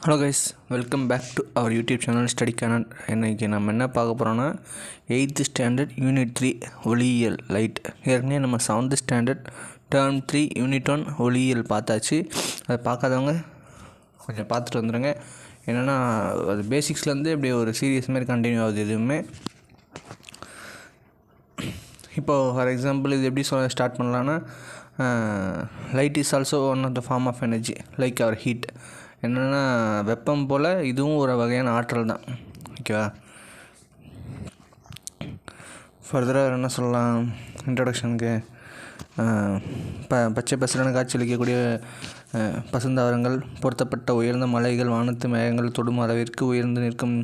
Hello guys, welcome back to our YouTube channel Study Canon. இன்றைக்கி நம்ம என்ன பார்க்க போகிறோன்னா 8th ஸ்டாண்டர்ட் யூனிட் 3 ஒளியியல் லைட். ஏற்கனவே நம்ம 7th ஸ்டாண்டர்ட் டேர்ம் 3 யூனிட் 1 ஒளியியல் பார்த்தாச்சு. அதை பார்க்காதவங்க கொஞ்சம் பார்த்துட்டு வந்துடுங்க. என்னென்னா அது பேசிக்ஸ்லேருந்து இப்படி ஒரு சீரியஸ் மாதிரி கண்டினியூ ஆகுது எதுவுமே. இப்போது ஃபார் எக்ஸாம்பிள் இது எப்படி ஸ்டார்ட் பண்ணலான்னா, light is also one of the form of energy like our heat. என்னென்னா வெப்பம் போல் இதுவும் ஒரு வகையான ஆற்றல் தான். ஓகேவா? ஃபர்தராக என்ன சொல்லலாம் இன்ட்ரடக்ஷனுக்கு, பச்சை பசுலான காட்சியளிக்கக்கூடிய பசுந்தாவரங்கள், பொருத்தப்பட்ட உயர்ந்த மலைகள், வானத்து மேகங்கள் தொடும் அளவிற்கு உயர்ந்து நிற்கும்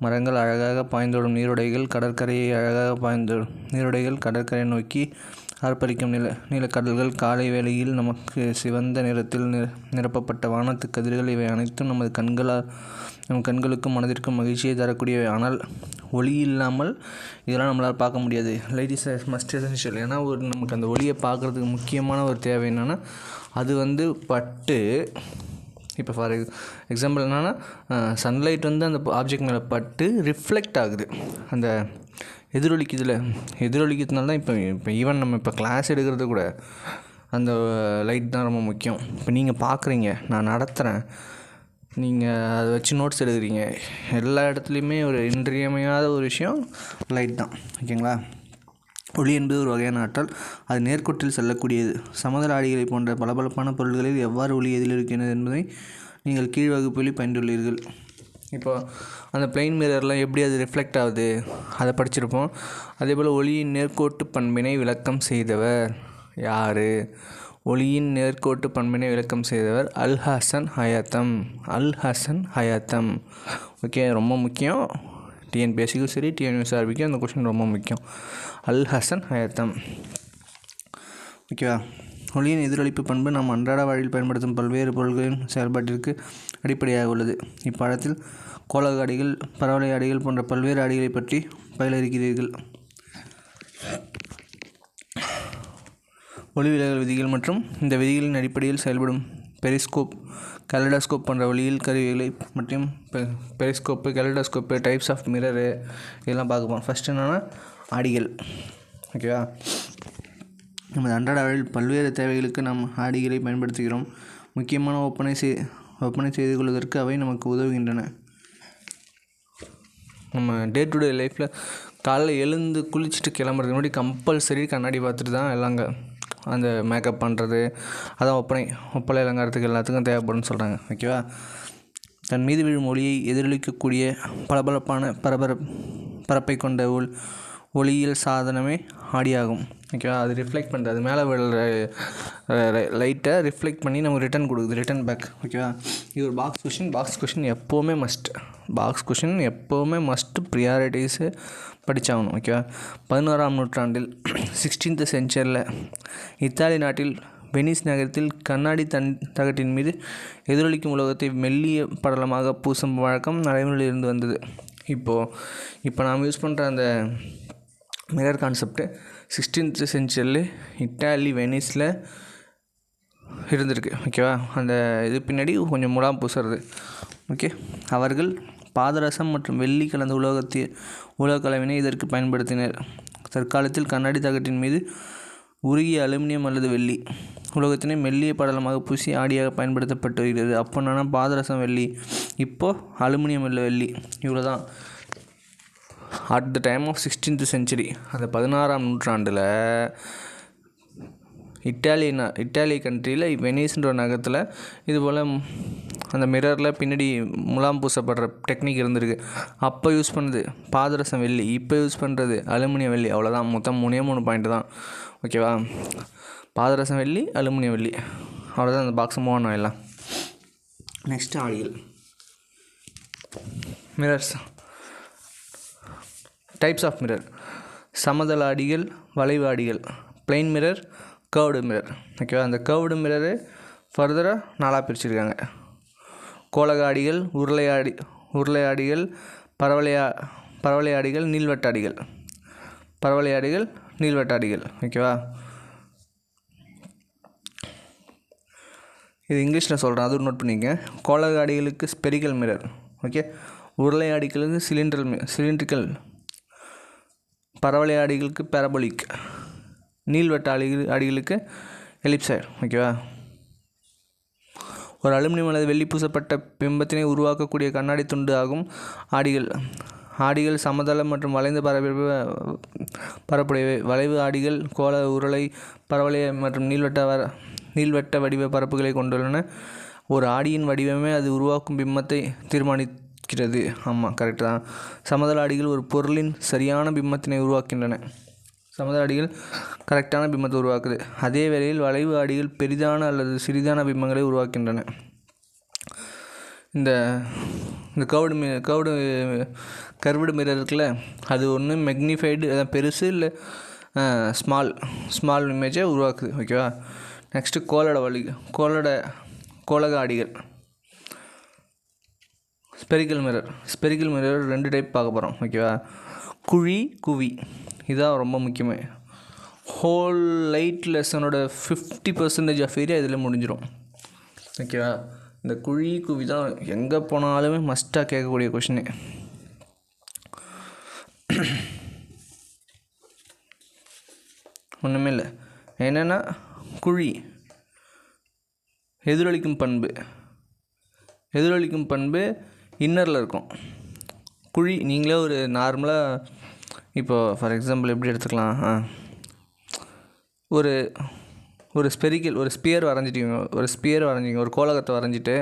மரங்கள், அழகாக பாய்ந்தோடும் நீரோடைகள், கடற்கரையை அழகாக பாய்ந்தோடும் நீரோடைகள், கடற்கரையை நோக்கி ஆர்ப்பரிக்கும் நீலக்கடல்கள், காலை வேளையில் நமக்கு சிவந்த நிறத்தில் நிரப்பப்பட்ட வானத்து கதிர்கள், இவை அனைத்தும் நம் கண்களுக்கும் மனதிற்கும் மகிழ்ச்சியை தரக்கூடியவை. ஆனால் ஒளி இல்லாமல் இதெல்லாம் நம்மளால் பார்க்க முடியாது. Light is must essential. ஏன்னா நமக்கு அந்த ஒளியை பார்க்குறதுக்கு முக்கியமான ஒரு தேவை என்னென்னா, அது பட்டு, இப்போ ஃபார் எக்ஸாம்பிள் என்னென்னா, சன்லைட் அந்த ஆப்ஜெக்ட் மேலே பட்டு ரிஃப்ளெக்ட் ஆகுது, அந்த எதிரொலிக்கிறதுனால தான் இப்போ ஈவன் நம்ம இப்போ கிளாஸ் எடுக்கிறது கூட அந்த லைட் தான் ரொம்ப முக்கியம். இப்போ நீங்கள் பார்க்குறீங்க, நான் நடத்துகிறேன், நீங்கள் அதை வச்சு நோட்ஸ் எடுக்கிறீங்க, எல்லா இடத்துலையுமே ஒரு இன்றியமையாத ஒரு விஷயம் லைட் தான். ஓகேங்களா? ஒளி என்பது ஒரு வகையான ஆற்றல். அது நேர்கோட்டில் செல்லக்கூடியது. சமதள ஆடிகளை போன்ற பளபளப்பான பொருள்களில் எவ்வாறு ஒளி எதிரொலிக்கிறது என்பதை நீங்கள் கீழ் வகுப்பில் பயின்றுள்ளீர்கள். இப்போ அந்த பிளெயின் மிரர்லாம் எப்படி அது ரிஃப்ளெக்ட் ஆகுது அதை படிச்சிருப்போம். அதேபோல் ஒளியின் நேர்கோட்டு பண்பினை விளக்கம் செய்தவர் யார்? ஒளியின் நேர்கோட்டு பண்பினை விளக்கம் செய்தவர் அல்ஹசன் ஹயாத்தம். ஓகே, ரொம்ப முக்கியம். டிஎன்பிஎஸ்சிக்கும் சரி டிஎன்யூஎஸ்ஆர்பிக்கும் அந்த கொஸ்டின் ரொம்ப முக்கியம். அல்ஹசன் ஹயாத்தம். ஓகேவா? ஒளியின் எதிரொலிப்பு பண்பு நாம் அன்றாட வாழ்வில் பயன்படுத்தும் பல்வேறு பொருட்களின் செயல்பாட்டிற்கு அடிப்படையாக உள்ளது. இப்பாடத்தில் கோளக ஆடிகள், பரவலை ஆடிகள் போன்ற பல்வேறு ஆடிகளை பற்றி பயில இருக்கிறீர்கள். ஒளிவிலகல் விதிகள் மற்றும் இந்த விதிகளின் அடிப்படையில் செயல்படும் பெரிஸ்கோப், கலடாஸ்கோப் போன்ற ஒளியியல் கருவிகளை மற்றும் பெரிஸ்கோப்பு, கலடாஸ்கோப்பு, டைப்ஸ் ஆஃப் மிரரு, இதெல்லாம் பார்க்கப்போம். ஃபஸ்ட்டு என்னென்னா ஆடிகள். ஓகேவா? நமது அன்றாட வாழ்வில் பல்வேறு தேவைகளுக்கு நாம் ஆடிகளை பயன்படுத்துகிறோம். முக்கியமான ஒப்பனை செய்து கொள்வதற்கு அவை நமக்கு உதவுகின்றன. நம்ம டே டு டே லைஃப்பில் காலைல எழுந்து குளிச்சுட்டு கிளம்புறதுக்கு முன்னாடி கம்பல்சரி கண்ணாடி பார்த்துட்டு தான் எல்லாங்க அந்த மேக்கப் பண்ணுறது, அதான் ஒப்பனை இலங்காரத்துக்கு எல்லாத்துக்கும் தேவைப்படும்னு சொல்கிறாங்க. ஓகேவா? தன் மீது விழும் ஒளியை எதிரொலிக்கக்கூடிய பளபளப்பான பரப்பை கொண்ட ஒளியியல் சாதனமே ஆடியாகும். ஓகேவா? அது ரிஃப்ளெக்ட் பண்ணுறது, அது மேலே விழுற லைட்டை ரிஃப்ளெக்ட் பண்ணி நமக்கு ரிட்டன் கொடுக்குது, ரிட்டன் பேக். ஓகேவா? இது ஒரு பாக்ஸ் கொஷின் எப்போவுமே மஸ்ட்டு ப்ரியாரிட்டிஸு படித்தாகணும். ஓகேவா? 11ஆம் நூற்றாண்டில் 16th செஞ்சுரியில் இத்தாலி நாட்டில் வெனிஸ் நகரத்தில் கண்ணாடி தகட்டின் மீது எதிரொலிக்கும் உலோகத்தை மெல்லிய படலமாக பூசும் வழக்கம் நடைமுறையில் இருந்து வந்தது. இப்போ நாம் யூஸ் பண்ணுற அந்த மிரர் கான்செப்டு 16th செஞ்சுரியில் இட்டாலி வெனிஸில் இருந்திருக்கு. ஓகேவா? அந்த இது பின்னாடி கொஞ்சம் முலாம் பூசுறது. ஓகே, அவர்கள் பாதரசம் மற்றும் வெள்ளி கலந்த உலோக கலவினை இதற்கு பயன்படுத்தினர். தற்காலத்தில் கண்ணாடி தகட்டின் மீது உருகிய அலுமினியம் அல்லது வெள்ளி உலோகத்தினை மெல்லிய படலமாக பூசி ஆடியாக பயன்படுத்தப்பட்டு வருகிறது. அப்போ நான் பாதரசம், வெள்ளி, இப்போது அலுமினியம் இல்லை வெள்ளி, இவ்வளோ தான். At the time of 16th century, அந்த 16ஆம் நூற்றாண்டில் இட்டாலி கண்ட்ரியில் வெனிஸ்ன்ற நகரத்தில் இதுபோல் அந்த மிரரில் பின்னாடி முலாம் பூசப்படுற டெக்னிக் இருந்திருக்கு. அப்போ யூஸ் பண்ணுறது பாதரசம் வெள்ளி, இப்போ யூஸ் பண்ணுறது அலுமினியம் வெள்ளி. அவ்வளோதான், மொத்தம் 3 பாயிண்ட் தான். ஓகேவா? பாதரசம் வெள்ளி, அலுமினியம் வெள்ளி, அவ்வளோதான். அந்த பாக்ஸ் மூவ் ஆனோம் எல்லாம். நெக்ஸ்ட்டு ஆடிகள், மிரர்ஸ். டைப்ஸ் ஆஃப் மிரர்: சமதள ஆடிகள், வளைவு ஆடிகள், பிளெயின் மிரர், கர்வ்டு மிரர். ஓகேவா? அந்த கர்வ்டு மிரரு ஃபர்தராக 4 பிரிச்சுருக்காங்க. கோளக ஆடிகள், உருளை ஆடிகள், பரவலை ஆடிகள், நீள்வட்ட ஆடிகள். ஓகேவா? இது இங்கிலீஷில் சொல்கிறேன், அதுவும் நோட் பண்ணிக்கங்க. கோளக ஆடிகளுக்கு ஸ்பெரிக்கல் மிரர். ஓகே. உருளை ஆடிகளுக்கு சிலிண்ட்ரிக்கல். பரவளை ஆடிகளுக்கு பேரபோலிக். நீள்வட்ட ஆடிகளுக்கு எலிப்சாய்டு. ஓகேவா. ஒரு அலுமினியம் அல்லது வெள்ளி பூசப்பட்ட பிம்பத்தினை உருவாக்கக்கூடிய கண்ணாடி துண்டு ஆகும் ஆடிகள் சமதள மற்றும் வளைந்த பரப்புடையவை. வளைவு ஆடிகள் கோள, உருளை, பரவளைய மற்றும் நீள்வட்ட வடிவ பரப்புகளை கொண்டுள்ளன. ஒரு ஆடியின் வடிவமே அது உருவாக்கும் பிம்பத்தை தீர்மானிக்கிறது. ஆமாம், கரெக்டு தான். சமதள ஆடிகள் ஒரு பொருளின் சரியான பிம்பத்தினை உருவாக்கின்றன. சமதள ஆடிகள் கரெக்டான பிம்பத்தை உருவாக்குது. அதே வேளையில் வளைவு ஆடிகள் பெரிதான அல்லது சிறிதான பிம்பங்களை உருவாக்கின்றன. இந்த கர்வ்டு மிரர் இருக்குல்ல, அது ஒன்று மெக்னிஃபைடு பெருசு இல்லை ஸ்மால் இமேஜை உருவாக்குது. ஓகேவா. நெக்ஸ்ட்டு கோளக ஆடிகள் ஸ்பெரிக்கல் மிரர் 2 டைப் பார்க்க போகிறோம். ஓகேவா. குழி, குவி. இதுதான் ரொம்ப முக்கியமே. ஹோல் லைட் லெசனோட 50% ஆஃப் ஏரியா இதில் முடிஞ்சிடும். ஓகேவா. இந்த குழி, குவி தான் எங்கே போனாலுமே மஸ்ட்டாக கேட்கக்கூடிய கொஷினு. ஒன்றுமே இல்லை. என்னென்னா குழி எதிரொலிக்கும் பண்பு இன்னரில் இருக்கும். குழி நீங்களே ஒரு நார்மலாக இப்போது ஃபார் எக்ஸாம்பிள் எப்படி எடுத்துக்கலாம், ஒரு ஸ்பியர் வரைஞ்சிட்டிங்க, ஒரு கோலகத்தை வரைஞ்சிட்டு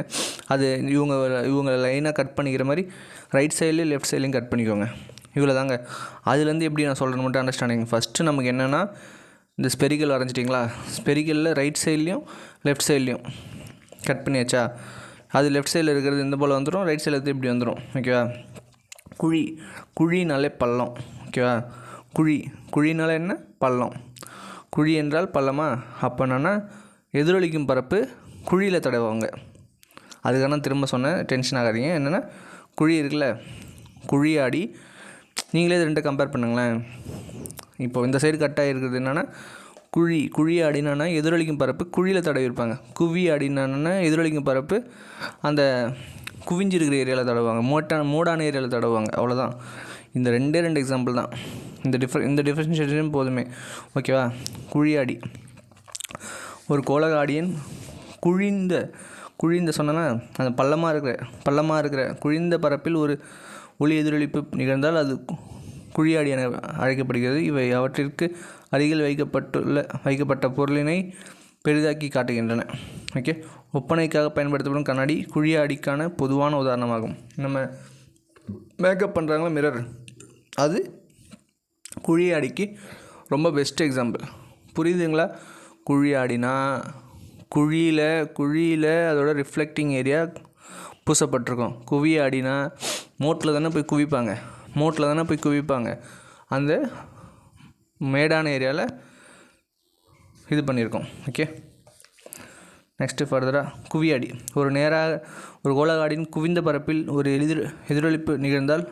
அது இவங்க லைனாக கட் பண்ணிக்கிற மாதிரி ரைட் சைட்லேயும் லெஃப்ட் சைட்லேயும் கட் பண்ணிக்கோங்க. இவ்வளோ தாங்க. அதுலேருந்து எப்படி நான் சொல்கிறேன்னு மட்டும் அண்டர்ஸ்டாண்டிங். ஃபஸ்ட்டு நமக்கு என்னென்னா, இந்த ஸ்பெரிக்கல் வரைஞ்சிட்டிங்களா, ஸ்பெரிக்கலில் ரைட் சைட்லேயும் லெஃப்ட் சைட்லேயும் கட் பண்ணியாச்சா, அது லெஃப்ட் சைடில் இருக்கிறது இந்த போல் வந்துடும், ரைட் சைடில் இப்படி வந்துடும். ஓகேவா. குழினாலே பள்ளம். ஓகேவா. குழினால என்ன, பள்ளம். குழி என்றால் பள்ளமா, அப்போ என்னென்னா எதிரொலிக்கும் பரப்பு குழியில் தடவுவாங்க. அதுக்கான திரும்ப சொன்னேன், டென்ஷன் ஆகாதீங்க. என்னென்னா குழி இருக்குல்ல, குழி ஆடி, நீங்களே இது 2 கம்பேர் பண்ணுங்களேன். இப்போ இந்த சைடு கட்டாக இருக்கிறது என்னென்னா குழி ஆடினா எதிரொலிக்கும் பரப்பு குழியில் தடவி இருப்பாங்க. குவி ஆடினா எதிரொலிக்கும் பரப்பு அந்த குவிஞ்சிருக்கிற ஏரியாவில் தடவுவாங்க, மூடான ஏரியாவில் தடவுவாங்க. அவ்வளோதான். இந்த 2 எக்ஸாம்பிள் தான். இந்த டிஃபரன்ஷியேஷன் போதுமே. ஓகேவா. குழியாடி ஒரு கோளக ஆடியின் குழிந்த சொன்னேன்னா அந்த பள்ளமாக இருக்கிற குழிந்த பரப்பில் ஒரு ஒளி எதிரொலிப்பு நிகழ்ந்தால் அது குழியாடி என அழைக்கப்படுகிறது. இவை அவற்றிற்கு அருகில் வைக்கப்பட்ட பொருளினை பெரிதாக்கி காட்டுகின்றன. ஓகே. ஒப்பனைக்காக பயன்படுத்தப்படும் கண்ணாடி குழியாடிக்கான பொதுவான உதாரணமாகும். நம்ம மேக்கப் பண்ணுறாங்களா மிரர், அது குழியாடிக்கு ரொம்ப பெஸ்ட் எக்ஸாம்பிள். புரியுதுங்களா. குழியாடினா குழியில் அதோட ரிஃப்ளெக்டிங் ஏரியா பூசப்பட்டிருக்கும். குவியாடினா மோட்டில் தானே போய் குவிப்பாங்க, அந்த மேடான ஏரியாவில் இது பண்ணியிருக்கோம். ஓகே. நெக்ஸ்ட்டு ஃபர்தராக குவியாடி ஒரு கோளக ஆடியின் குவிந்த பரப்பில் ஒரு எதிரொலிப்பு நிகழ்ந்தால்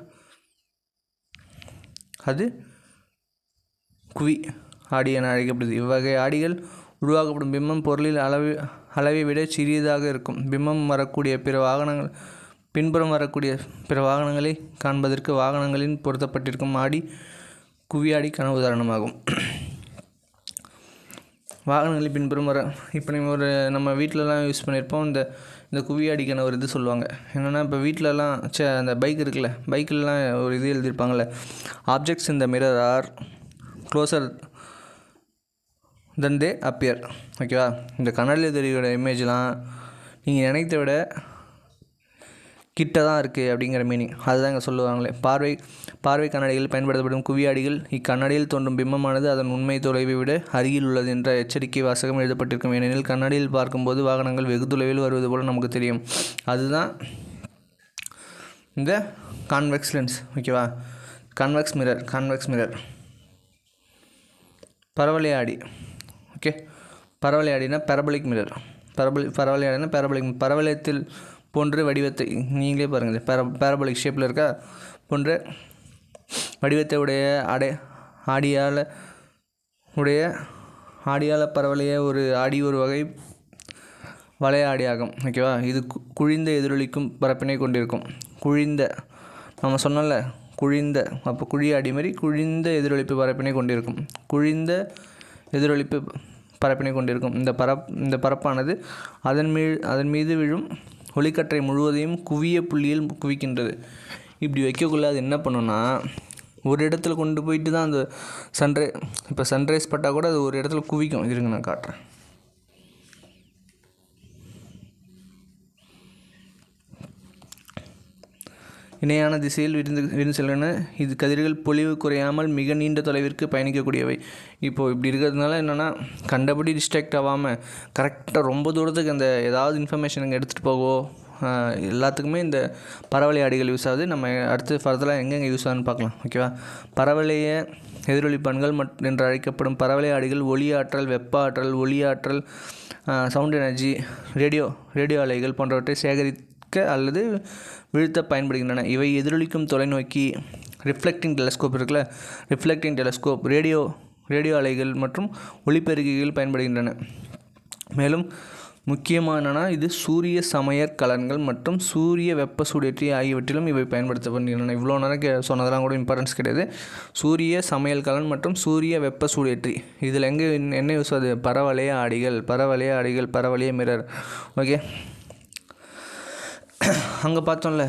அது குவி ஆடி என அழைக்கப்படுது. இவ்வகை ஆடிகள் உருவாக்கப்படும் பிம்பம் பொருளில் அளவை விட சிறியதாக இருக்கும். பின்புறம் வரக்கூடிய பிற வாகனங்களை காண்பதற்கு வாகனங்களின் பொருத்தப்பட்டிருக்கும் ஆடி குவியாடிக்கான உதாரணமாகும். வாகனங்களில் பின்புறம் இப்போ நம்ம வீட்டிலலாம் யூஸ் பண்ணியிருப்போம். இந்த குவியாடிக்கான ஒரு இது சொல்லுவாங்க. என்னென்னா, இப்போ வீட்டிலலாம் அந்த பைக் இருக்குல்ல, பைக்கிலலாம் ஒரு இது எழுதியிருப்பாங்கள்ல, objects in the mirror are closer than they appear. ஓகேவா. இந்த கண்ணாடியில் தெரியோட இமேஜ்லாம் நீங்கள் நினைத்த விட கிட்ட தான் இருக்குது அப்படிங்கிற மீனிங். அதுதான் இங்கே சொல்லுவாங்களே. பார்வை கண்ணாடிகள் பயன்படுத்தப்படும் குவியாடிகள் இக்கண்ணாடியில் தோன்றும் பிம்பமானது அதன் உண்மை தொலைவை விட அருகில் உள்ளது என்ற எச்சரிக்கை வாசகம் எழுதப்பட்டிருக்கும். ஏனெனில் கண்ணாடியில் பார்க்கும்போது வாகனங்கள் வெகு தொலைவில் வருவது போல் நமக்கு தெரியும். அதுதான் இந்த கான்வெக்ஸ் லென்ஸ். ஓகேவா. Convex mirror. பரவளை ஆடி. ஓகே. பரவளை ஆடினா பேரபோலிக் மிரர். பரவளை ஆடினா பரவளையத்தில் போன்ற வடிவத்தை நீங்களே பாருங்கள். பேரபோலிக் ஷேப்பில் இருக்க போன்ற வடிவத்தை உடைய ஆடியால பரவளைய ஒரு வகை வளையாடியாகும். ஓகேவா? இது குழிந்த எதிரொலிக்கும் பரப்பினை கொண்டிருக்கும். குழிந்த நம்ம சொன்னோம்ல, குழிந்த, அப்போ குழியாடி மாதிரி குழிந்த எதிரொலிப்பு பரப்பினை கொண்டிருக்கும். குழிந்த எதிரொலிப்பு பரப்பினை கொண்டிருக்கும். இந்த பரப்பானது அதன் மீது விழும் ஒளிக்கற்றை முழுவதையும் குவிய புள்ளியில் குவிக்கின்றது. இப்படி வைக்கக்குள்ள அது என்ன பண்ணுன்னா, ஒரு இடத்துல கொண்டு போயிட்டு தான் அந்த இப்போ சன்ரைஸ் பட்டால் கூட அது ஒரு இடத்துல குவிக்கும். இருங்க நான் காட்டுறேன். இணையான திசையில் விரிந்து செல்லுன இது கதிர்கள் பொலிவு குறையாமல் மிக நீண்ட தொலைவிற்கு பயணிக்கக்கூடியவை. இப்போது இப்படி இருக்கிறதுனால என்னென்னா, கண்டபடி டிஸ்ட்ராக்ட் ஆகாமல் கரெக்டாக ரொம்ப தூரத்துக்கு அந்த ஏதாவது இன்ஃபர்மேஷன் இங்கே எடுத்துகிட்டு போகவோ எல்லாத்துக்குமே இந்த பரவலை ஆடிகள் யூஸ் ஆகுது. நம்ம அடுத்து ஃபர்தராக எங்கெங்கே யூஸ் ஆகுதுன்னு பார்க்கலாம். ஓகேவா? பரவலைய எதிரொலிப்பான்கள் என்று அழைக்கப்படும் பரவலை ஆடிகள் ஒளி ஆற்றல், வெப்ப ஆற்றல், ஒளி ஆற்றல், சவுண்ட் எனர்ஜி, ரேடியோ அலைகள் போன்றவற்றை சேகரிக்க அல்லது வீழ்த்த பயன்படுகின்றன. இவை எதிரொலிக்கும் தொலைநோக்கி ரிஃப்ளெக்டிங் டெலஸ்கோப் இருக்குல்ல, ரிஃப்ளெக்டிங் டெலஸ்கோப், ரேடியோ அலைகள் மற்றும் ஒளிப்பெருக்கிகள் பயன்படுகின்றன. மேலும் முக்கியமானனா இது சூரிய சமயற் கலன்கள் மற்றும் சூரிய வெப்ப சூடேற்றி ஆகியவற்றிலும் இவை பயன்படுத்தப்படுகின்றன. இவ்வளோ நேரம் சொன்னதெல்லாம் கூட இம்பார்ட்டன்ஸ் கிடையாது. சூரிய சமையல் கலன் மற்றும் சூரிய வெப்ப சூடேற்றி, இதில் எங்கே என்ன யூஸ் ஆகுது? பரவளைய ஆடிகள், பரவளைய மிரர். ஓகே, அங்கே பார்த்தோம்ல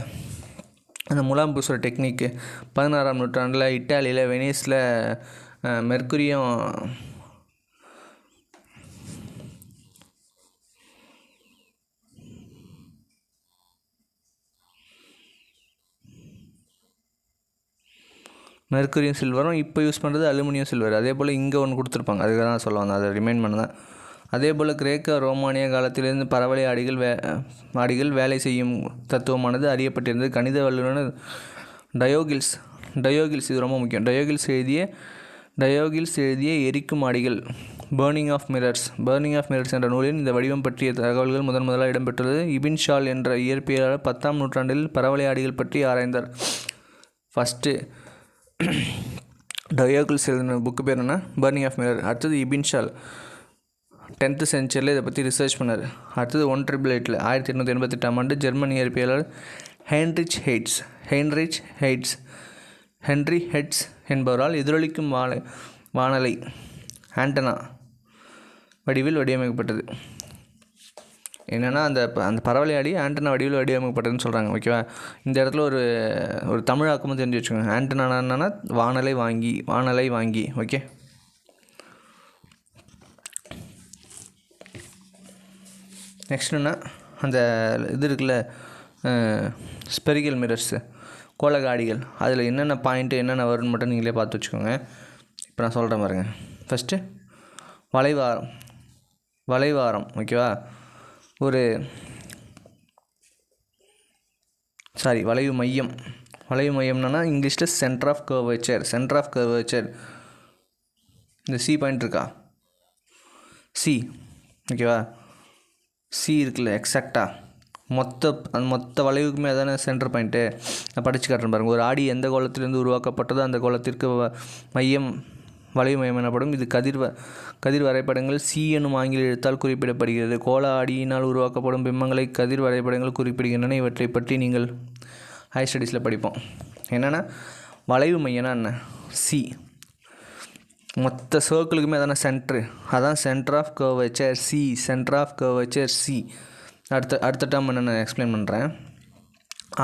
அந்த முலாம் பூசுகிற டெக்னிக்கு 16ஆம் நூற்றாண்டில் இட்டாலியில் வெனிஸில் மெர்க்குரியும் சில்வரும் இப்போ யூஸ் பண்ணுறது அலுமினியம் சில்வர். அதே போல் இங்கே ஒன்று கொடுத்துருப்பாங்க, அதுக்காக தான் சொல்ல வந்தேன், அதை ரிமைண்ட் பண்ண தான். அதே போல் கிரேக்க ரோமானிய காலத்திலிருந்து பரவலை ஆடிகள் வேலை செய்யும் தத்துவமானது அறியப்பட்டிருந்தது. கணித வல்லுநர் டயோகில்ஸ் இது ரொம்ப முக்கியம். டயோகில்ஸ் எழுதிய எரிக்கும் ஆடிகள், பர்னிங் ஆஃப் மிரர்ஸ் என்ற நூலில் இந்த வடிவம் பற்றிய தகவல்கள் முதலாக இடம்பெற்றுள்ளது. இபின் ஷால் என்ற இயற்பியலாளர் 10ஆம் நூற்றாண்டில் பரவலை ஆடிகள் பற்றி ஆராய்ந்தார். ஃபஸ்ட்டு டயோகில்ஸ் எழுதின புக்கு பேர் என்ன? Burning of mirror. அடுத்தது இபின் ஷால் 10th சென்ச்சுரியில் இதை பற்றி ரிசர்ச் பண்ணார். அடுத்தது 1888 1888ஆம் ஆண்டு ஜெர்மன் இயற்பியலாளர் ஹென்ரி ஹெட்ஸ் என்பவரால் எதிரொலிக்கும் வானலை ஆண்டனா வடிவில் வடிவமைக்கப்பட்டது. என்னென்னா அந்த பரவலை ஆடி ஆண்டனா வடிவில் வடிவமைக்கப்பட்டதுன்னு சொல்கிறாங்க. ஓகேவா? இந்த இடத்துல ஒரு தமிழாக்கமும் தெரிஞ்சு வச்சுக்கோங்க. ஆண்டனா என்னன்னா வானலை வாங்கி. ஓகே, நெக்ஸ்ட் என்ன, அந்த இது இருக்குல்ல ஸ்பெரிக்கல் மிரர்ஸு, கோளக ஆடிகள், அதில் என்னென்ன பாயிண்ட்டு என்னென்ன வரும்னு மட்டும் நீங்களே பார்த்து வச்சுக்கோங்க. இப்போ நான் சொல்கிறேன் பாருங்கள். ஃபஸ்ட்டு வளைவாரம். ஓகேவா? வளைவு மையம்னா இங்கிலீஷில் சென்டர் ஆஃப் கர்வேச்சர். இந்த சி பாயிண்ட் இருக்கா? சி. ஓகேவா? சி இருக்குல்ல, எக்ஸாக்டாக மொத்த வளைவுக்குமே அதான சென்டர் பாயிண்ட்டு. நான் படித்து காட்டுறேன் பாருங்கள். ஒரு ஆடி எந்த கோலத்திலிருந்து உருவாக்கப்பட்டதோ அந்த கோலத்திற்கு வளைவு மையம் எனப்படும். இது கதிர் வரைபடங்கள் சி எனும் ஆங்கில எழுத்தால் குறிப்பிடப்படுகிறது. கோள ஆடியினால் உருவாக்கப்படும் பிம்பங்களை கதிர் வரைபடங்கள் குறிப்பிடுகின்றன. இவற்றை பற்றி நீங்கள் ஹையர் ஸ்டடீஸில் படிப்போம். என்னென்னா வளைவு மையம்னா என்ன? சி. மொத்த சர்க்கிளுக்குமே அதான சென்ட்ரு, அதான் சென்டர் ஆஃப் கர்வேச்சர் சி. அடுத்த டேர்ம் என்னென்ன எக்ஸ்பிளைன் பண்ணுறேன்.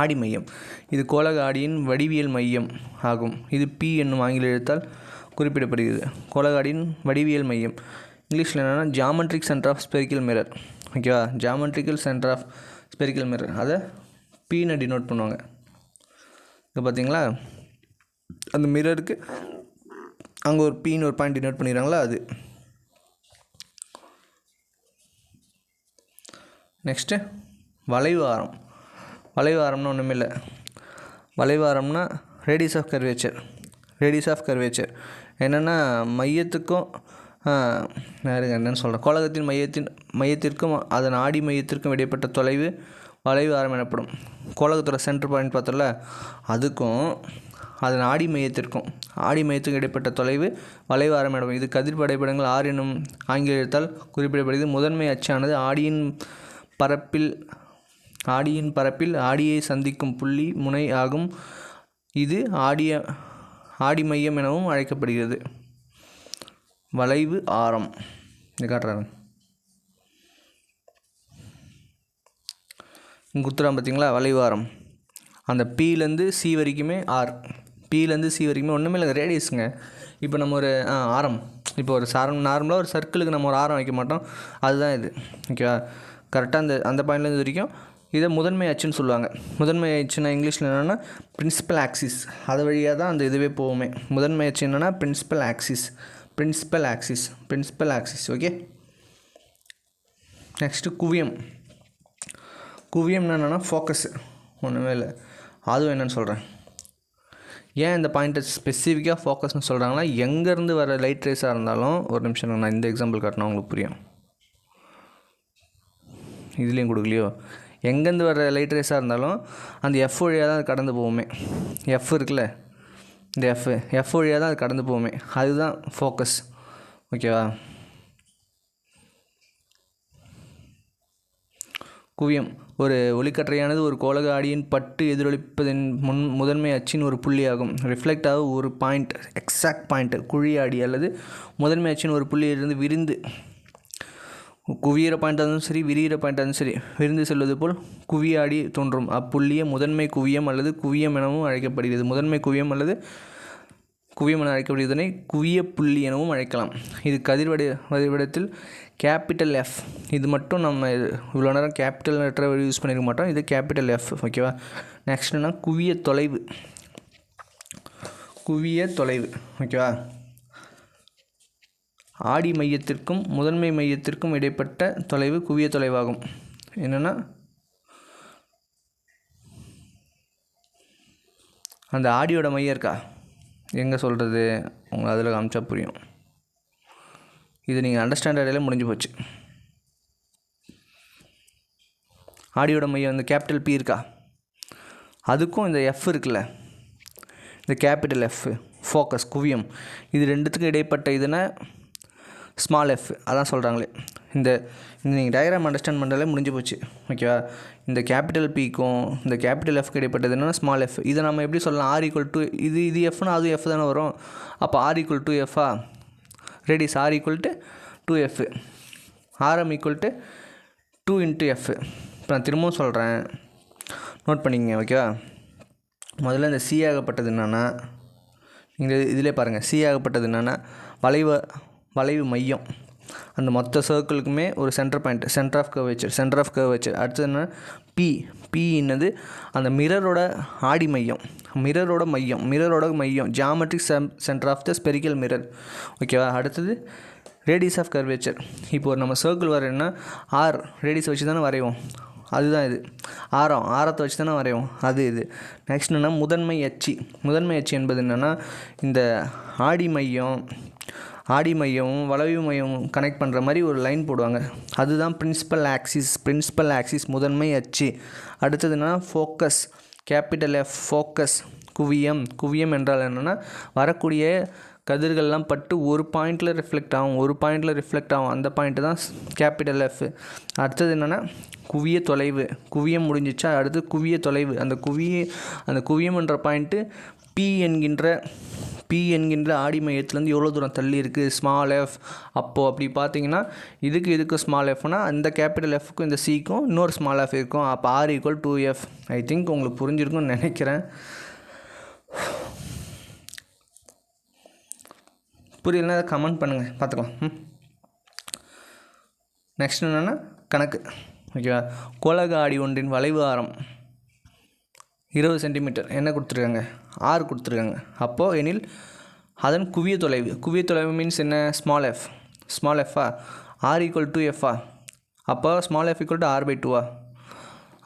ஆடி மையம், இது கோளக ஆடியின் வடிவியல் மையம் ஆகும். இது பி என்னும் ஆங்கில எழுத்தால் குறிப்பிடப்படுகிறது. கோளக ஆடியின் வடிவியல் மையம் இங்கிலீஷில் என்னென்னா geometric centre of spherical mirror. ஓகேவா? Geometrical centre of spherical mirror, அதை பீனை டினோட் பண்ணுவாங்க. இப்போ பார்த்தீங்களா, அந்த மிரருக்கு அங்கே ஒரு பீன்னு ஒரு பாயிண்ட் டினோட் பண்ணிடுறாங்களா, அது. நெக்ஸ்ட்டு வளைவாரம்னா ஒன்றுமே இல்லை. வளைவாரம்னா ரேடியஸ் ஆஃப் கர்வேச்சர் என்னென்னா மையத்துக்கும் என்னென்னு சொல்கிறேன், கோளகத்தின் மையத்திற்கும் அதன் ஆடி மையத்திற்கும் இடைப்பட்ட தொலைவு வளைவு ஆரம் எனப்படும். கோளகத்தோட சென்டர் பாயிண்ட் பார்த்தோம்ல, அதுக்கும் அதன் ஆடி மையத்துக்கும் இடைப்பட்ட தொலைவு வளைவு ஆரம் எனப்படும். இது கதிர் வரைபடங்கள் ஆர் என்னும் ஆங்கில எழுத்தால் குறிப்பிடப்படுகிறது. முதன்மை அச்சானது ஆடியின் பரப்பில் ஆடியை சந்திக்கும் புள்ளி முனை ஆகும். இது ஆடி மையம் எனவும் அழைக்கப்படுகிறது. வளைவு ஆரம் இது காட்டுறாங்க. இங்கே குத்துறான் பார்த்தீங்களா, வளைவு ஆரம். அந்த Pலேருந்து C வரைக்குமே Pலேருந்து C வரைக்குமே ஒன்றுமே இல்லை, ரேடியஸுங்க. இப்போ நம்ம ஒரு ஆரம், இப்போ ஒரு நார்மலாக ஒரு சர்க்கிளுக்கு நம்ம ஒரு ஆரம் வைக்க மாட்டோம், அதுதான் இது. ஓகேவா? கரெக்டாக அந்த பாயிண்ட்லேருந்து வரைக்கும் இதை முதன்மை அச்சுன்னு சொல்லுவாங்க. முதன்மை அச்சுன்னா இங்கிலீஷில் என்னென்னா பிரின்சிபல் ஆக்சிஸ். அது வழியாக தான் அந்த இதுவே போகுமே. முதன்மை அச்சு என்னென்னா பிரின்சிபல் ஆக்சிஸ். ஓகே, நெக்ஸ்ட்டு குவியம் என்னென்னா ஃபோக்கஸ். ஒன்றுமே இல்லை, அதுவும் என்னென்னு சொல்கிறேன். ஏன் இந்த பாயிண்ட்டை ஸ்பெசிஃபிக்காக ஃபோக்கஸ்னு சொல்கிறாங்கன்னா, எங்கேருந்து வர லைட் ரேஸாக இருந்தாலும், ஒரு நிமிஷம் நான் இந்த எக்ஸாம்பிள் காட்டினா உங்களுக்கு புரியும். இதுலேயும் கொடுக்கலையோ, எங்கேருந்து வர லைட் ரேஸாக இருந்தாலும் அந்த எஃப் வழியாக தான் அது கடந்து போகுமே. எஃப் இருக்குல்ல, இந்த எஃப் வழியாக தான் அது கடந்து போகுமே, அதுதான் ஃபோக்கஸ். ஓகேவா? குவியம் ஒரு ஒளிக்கற்றையானது ஒரு கோளக ஆடியின் பட்டு எதிரொலிப்பதன் முதன்மை அச்சின் ஒரு புள்ளியாகும். ரிஃப்ளெக்ட் ஆகும் ஒரு பாயிண்ட், எக்ஸாக்ட் பாயிண்ட், குழி ஆடி அல்லது முதன்மை அச்சின் ஒரு புள்ளியிலிருந்து விரிந்து, குவியிற பாயிண்ட் இருந்தாலும் சரி, விரிகிற பாயிண்ட் இருந்தாலும் சரி, விரிந்து செல்வது போல் குவியாடி தோன்றும். அப்புள்ளியை முதன்மை குவியம் அல்லது குவியம் எனவும் அழைக்கப்படுகிறது. முதன்மை குவியம் அல்லது குவியம் என அழைக்கப்படுவதனை குவிய புள்ளி எனவும் அழைக்கலாம். இது வரைபடத்தில் கேபிட்டல் F. இது மட்டும் நம்ம இவ்வளோ நேரம் கேபிட்டல் லெட்டரை யூஸ் பண்ணியிருக்க மாட்டோம், இது கேபிட்டல் F. ஓகேவா? நெக்ஸ்ட் என்ன, குவிய தொலைவு. ஓகேவா? ஆடி மையத்திற்கும் முதன்மை மையத்திற்கும் இடைப்பட்ட தொலைவு குவிய தொலைவாகும். என்னென்னா, அந்த ஆடியோட மையம் இருக்கா, எங்கே சொல்கிறது, உங்களுக்கு அதில் காமிச்சா புரியும். இது நீங்கள் அண்டர்ஸ்டாண்டர்டில் முடிஞ்சு போச்சு. ஆடியோட மையம் இந்த கேபிட்டல் P இருக்கா, அதுக்கும் இந்த F இருக்குல்ல, இந்த கேபிட்டல் F ஃபோக்கஸ் குவியம், இது ரெண்டுத்துக்கும் இடைப்பட்ட இதுனா ஸ்மால் f. அதான் சொல்கிறாங்களே. இந்த நீங்கள் டயக்ராம் அண்டர்ஸ்டாண்ட் பண்ணுறதுலே முடிஞ்சு போச்சு. ஓகேவா? இந்த கேபிட்டல் Pக்கும் இந்த கேபிட்டல் Fக்கு இடைப்பட்டது என்னென்னா ஸ்மால் f. இதை நம்ம எப்படி சொல்லலாம், R = இது Fனா அது F தானே வரும். அப்போ R = F, radius R = 2F, ஆரம் = 2 × F. இப்போ நான் திரும்பவும் சொல்கிறேன், நோட் பண்ணிக்கங்க. ஓகேவா? முதல்ல இந்த C ஆகப்பட்டது என்னென்னா, நீங்கள் இதிலே பாருங்கள், C ஆகப்பட்டது என்னென்னா வளைவு மையம். அந்த மொத்த சர்க்கிளுக்குமே ஒரு சென்டர் ஆஃப் கர்வேச்சர். அடுத்தது என்ன, P என்னது அந்த மிரரோட ஆடி மையம், மிரரோட மையம், geometric centre of the spherical mirror. ஓகேவா? அடுத்தது ரேடியஸ் ஆஃப் கர்வேச்சர். இப்போ நம்ம சர்க்கிள் வரையணும்னா R ரேடியஸ் வச்சு தானே வரைவோம், அதுதான் இது. ஆரத்தை வச்சு தானே வரைவோம், அது இது. நெக்ஸ்ட் என்னென்னா முதன்மை அச்சு என்பது என்னென்னா, இந்த ஆடி மையம் வளைவு மையம் கனெக்ட் பண்ணுற மாதிரி ஒரு லைன் போடுவாங்க, அதுதான் பிரின்சிபல் ஆக்சிஸ் முதன்மை அச்சு. அடுத்ததுன்னா ஃபோக்கஸ், கேபிட்டல் F ஃபோக்கஸ். குவியம் என்றால் என்னென்னா, வரக்கூடிய கதிர்கள்லாம் பட்டு ஒரு பாயிண்டில் ரிஃப்ளெக்ட் ஆகும், அந்த பாயிண்ட்டு தான் கேபிட்டல் F. அடுத்தது என்னென்னா குவிய தொலைவு. குவியம் முடிஞ்சிச்சா, அடுத்து குவிய தொலைவு. அந்த குவியம் என்ற பாயிண்ட்டு P என்கின்ற ஆடி மையத்துலேருந்து எவ்வளோ தூரம் தள்ளி இருக்குது, ஸ்மால் f. அப்போது அப்படி பார்த்தீங்கன்னா இதுக்கு ஸ்மால் எஃப்னா அந்த கேபிட்டல் Fக்கும் இந்த Cக்கும் இன்னொரு ஸ்மால் f இருக்கும். அப்போ R = 2F. ஐ திங்க் உங்களுக்கு புரிஞ்சிருக்கும்னு நினைக்கிறேன். புரியலன்னா அதை கமெண்ட் பண்ணுங்கள், பார்த்துக்கலாம். நெக்ஸ்ட் என்னென்னா கணக்கு. ஓகேவா? கோளக ஆடி ஒன்றின் வளைவு ஆரம் 20 சென்டிமீட்டர் என்ன கொடுத்துருக்காங்க, R கொடுத்துருக்காங்க. அப்போது எனில் அதன் குவிய தொலைவு மீன்ஸ் என்ன, ஸ்மால் f. R = 2F. அப்போ ஸ்மால் f = R/2.